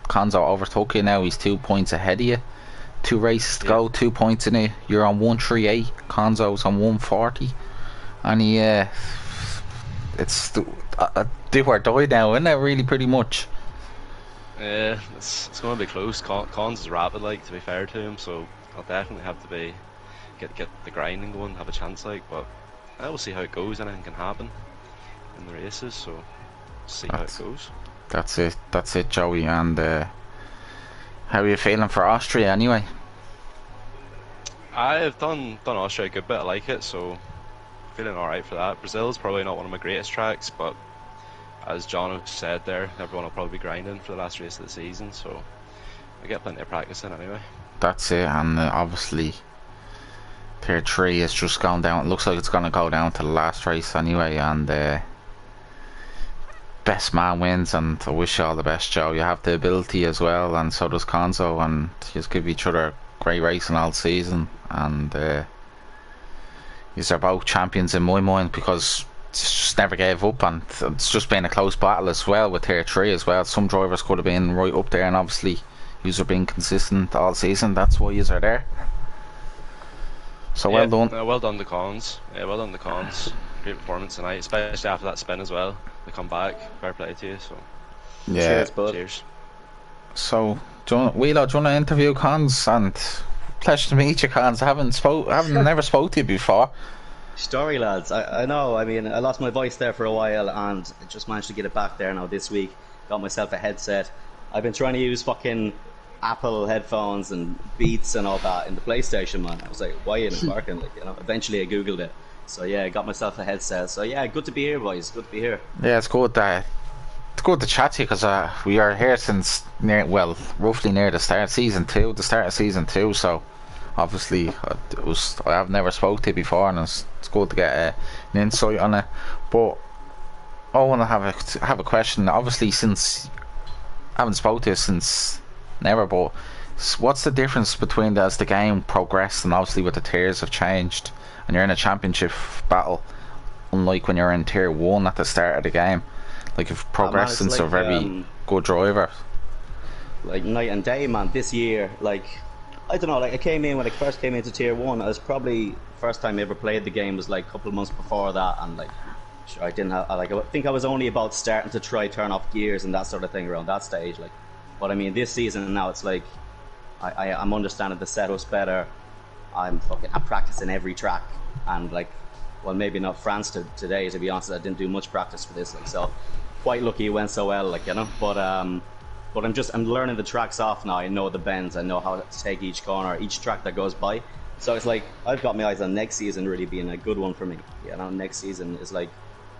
Konzo overtook you now. He's 2 points ahead of you. 2 races to go, 2 points in it. You're on 138. Konzo's on 140. And it's do or die now, isn't it? Really, pretty much. yeah, it's going to be close. Cons is rapid, like, to be fair to him, so I'll definitely have to get the grinding going, have a chance, like. But we'll see how it goes. Anything can happen in the races, so see how it goes. That's it, Joey. And how are you feeling for Austria anyway? I've done Austria a good bit. I like it, so feeling alright for that. Brazil's probably not one of my greatest tracks, but as John said there, everyone will probably be grinding for the last race of the season, so I get plenty of practice in anyway. That's it. And obviously Tier 3 is just gone down. It looks like it's going to go down to the last race anyway, and best man wins. And I wish you all the best, Joe. You have the ability as well, and so does Konzo, and just give each other great racing all season. And these are both champions in my mind, because just never gave up, and it's just been a close battle as well with Tier 3 as well. Some drivers could have been right up there, and obviously yous are being consistent all season. That's why yous are there. So well done. Well done the Cons. Yeah, well done the Cons. Great performance tonight, especially after that spin as well. They come back. Fair play to you. So Yeah. Cheers, bud. cheers. So Wheelo, do you want to interview Cons? And pleasure to meet you, Cons. I haven't never spoke to you before. Story, lads. I know. I mean, I lost my voice there for a while, and I just managed to get it back there now this week. Got myself a headset. I've been trying to use fucking Apple headphones and Beats and all that in the PlayStation, man. I was like, why ain't it working? Like, eventually I googled it. So yeah, I got myself a headset. So yeah, good to be here, boys. Good to be here. Yeah, it's good. It's good to chat to you, because we are here since roughly near the start of season 2. So obviously I have never spoke to you before, and it's good to get an insight on it. But I want to have a question. Obviously, since I haven't spoke to you since never, but what's the difference between as the game progressed, and obviously with the tiers have changed, and you're in a championship battle, unlike when you're in tier 1 at the start of the game? Like, you've progressed since a very good driver. Like night and day, man. This year, like, I don't know, like, I came in when I first came into tier 1. I was probably first time I ever played the game was like a couple of months before that, and like, sure, I didn't have, like, I think I was only about starting to try turn off gears and that sort of thing around that stage. Like, but I mean, this season now it's like I'm understanding the setups better. I'm practicing every track, and like, well, maybe not France today, to be honest. I didn't do much practice for this, like, so quite lucky it went so well, like, but I'm learning the tracks off now. I know the bends, I know how to take each corner, each track that goes by. So it's like I've got my eyes on next season really being a good one for me. Next season is like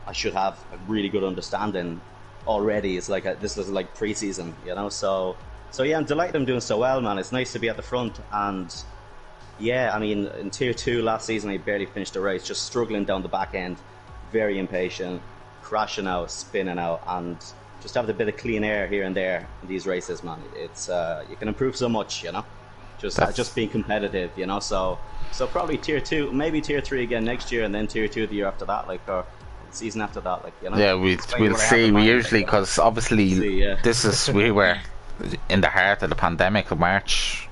I should have a really good understanding already. It's like this is like pre-season, so yeah, I'm delighted I'm doing so well, man. It's nice to be at the front. And yeah, I mean, in tier 2 last season I barely finished the race, just struggling down the back end, very impatient, crashing out, spinning out, and just having a bit of clean air here and there in these races, man. It's you can improve so much, just being competitive, so probably tier 2, maybe tier 3 again next year, and then tier 2 the year after that, like, or the season after that, like, Yeah, we'll see. We usually, because obviously we were in the heart of the pandemic of March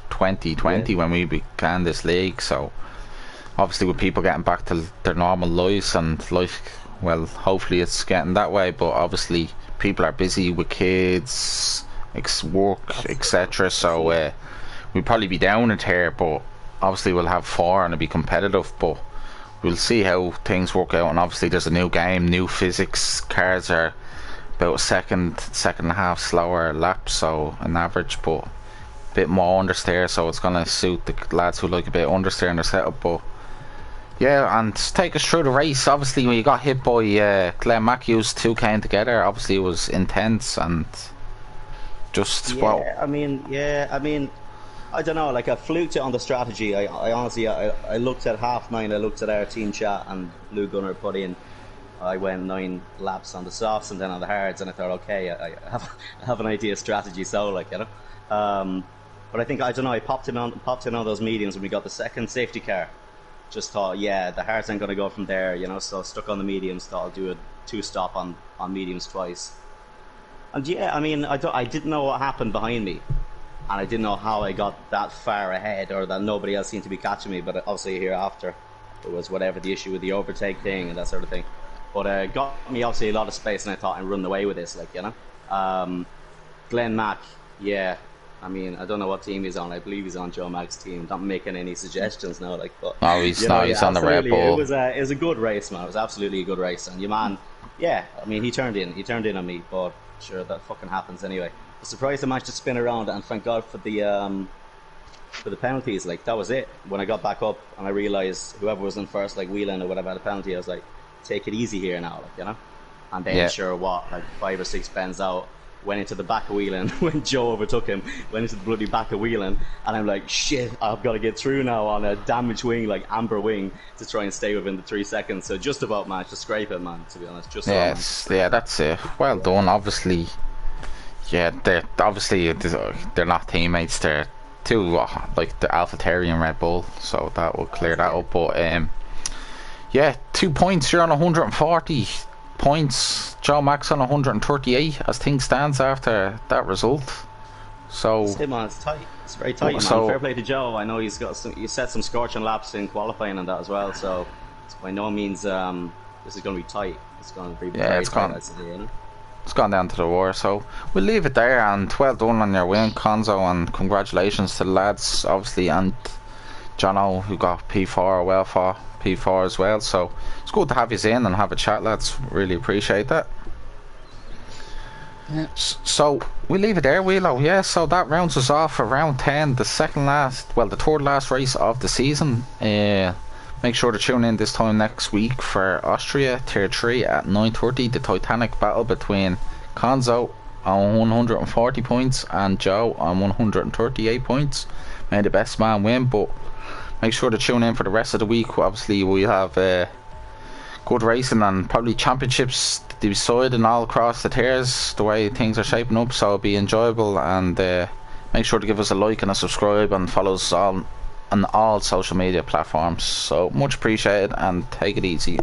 2020 when we began this league, so obviously with people getting back to their normal lives and life, well, hopefully it's getting that way, but obviously people are busy with kids, work, etc. So we'll probably be down a tier, but obviously we'll have 4 and it'll be competitive, but we'll see how things work out. And obviously there's a new game, new physics. Cars are about a second and a half slower lap, so an average, but a bit more understeer, so it's going to suit the lads who like a bit of understeer in their setup. But yeah, and take us through the race. Obviously when you got hit by Glenn Matthews, 2 came together, obviously it was intense and just I mean, I don't know, like I fluked it on the strategy. I honestly, I looked at half 9, I looked at our team chat, and Blue Gunner put in, I went 9 laps on the softs and then on the hards, and I thought, okay, I have an idea of strategy, so like, you know. But I think, I don't know, I popped in on those mediums when we got the second safety car. Just thought, yeah, the hards ain't going to go from there, you know, so stuck on the mediums, thought I'll do a 2-stop on mediums twice. And yeah, I mean, I didn't know what happened behind me. And I didn't know how I got that far ahead, or that nobody else seemed to be catching me. But obviously here after, it was whatever the issue with the overtake thing and that sort of thing. But got me obviously a lot of space, and I thought I'd run away with this, like, you know. Glenn Mack, yeah. I mean, I don't know what team he's on. I believe he's on Joe Mack's team. Not making any suggestions now, like. But no, he's not. He's on the Red Bull. It was a good race, man. It was absolutely a good race, and your man, yeah. I mean, he turned in on me, but sure, that fucking happens anyway. I was surprised I managed to spin around, and thank God for the penalties. Like, that was it. When I got back up and I realised whoever was in first, like Whelan or whatever, had a penalty, I was like, take it easy here now, like, you know. And then sure, what, like 5 or 6 bends out, went into the back of Whelan when Joe overtook him, went into the bloody back of Whelan, and I'm like, shit, I've got to get through now on a damaged wing, like amber wing, to try and stay within the 3 seconds. So just about managed to scrape it, man, to be honest. Just yes, yeah, that's it. Well done. Obviously, yeah, they're not teammates. They're 2 like the AlphaTauri and Red Bull, so that will clear that up. But yeah, 2 points. You're on 140 points. Joe Mack's on 138 as things stands after that result. So it's him, man. It's tight. It's very tight, man. Fair play to Joe. I know he set some scorching laps in qualifying and that as well. So it's by no means this is going to be tight. It's going to be very tight. I'd say, you know? It's gone down to the wire, so we'll leave it there. And well done on your win, Konzo, and congratulations to the lads, obviously, and Jono, who got P4 well for P4 as well. So it's good to have you in and have a chat, lads. Really appreciate that. Yeah. So we'll leave it there, Wheelo. Yeah, so that rounds us off for round 10, the third last race of the season. Make sure to tune in this time next week for Austria Tier 3 at 9:30. The Titanic battle between Konzo on 140 points and Joe on 138 points. May the best man win, but make sure to tune in for the rest of the week. Obviously, we have good racing and probably championships to decide and all across the tiers, the way things are shaping up, so it'll be enjoyable. And make sure to give us a like and a subscribe and follow us on all social media platforms. So much appreciated, and take it easy.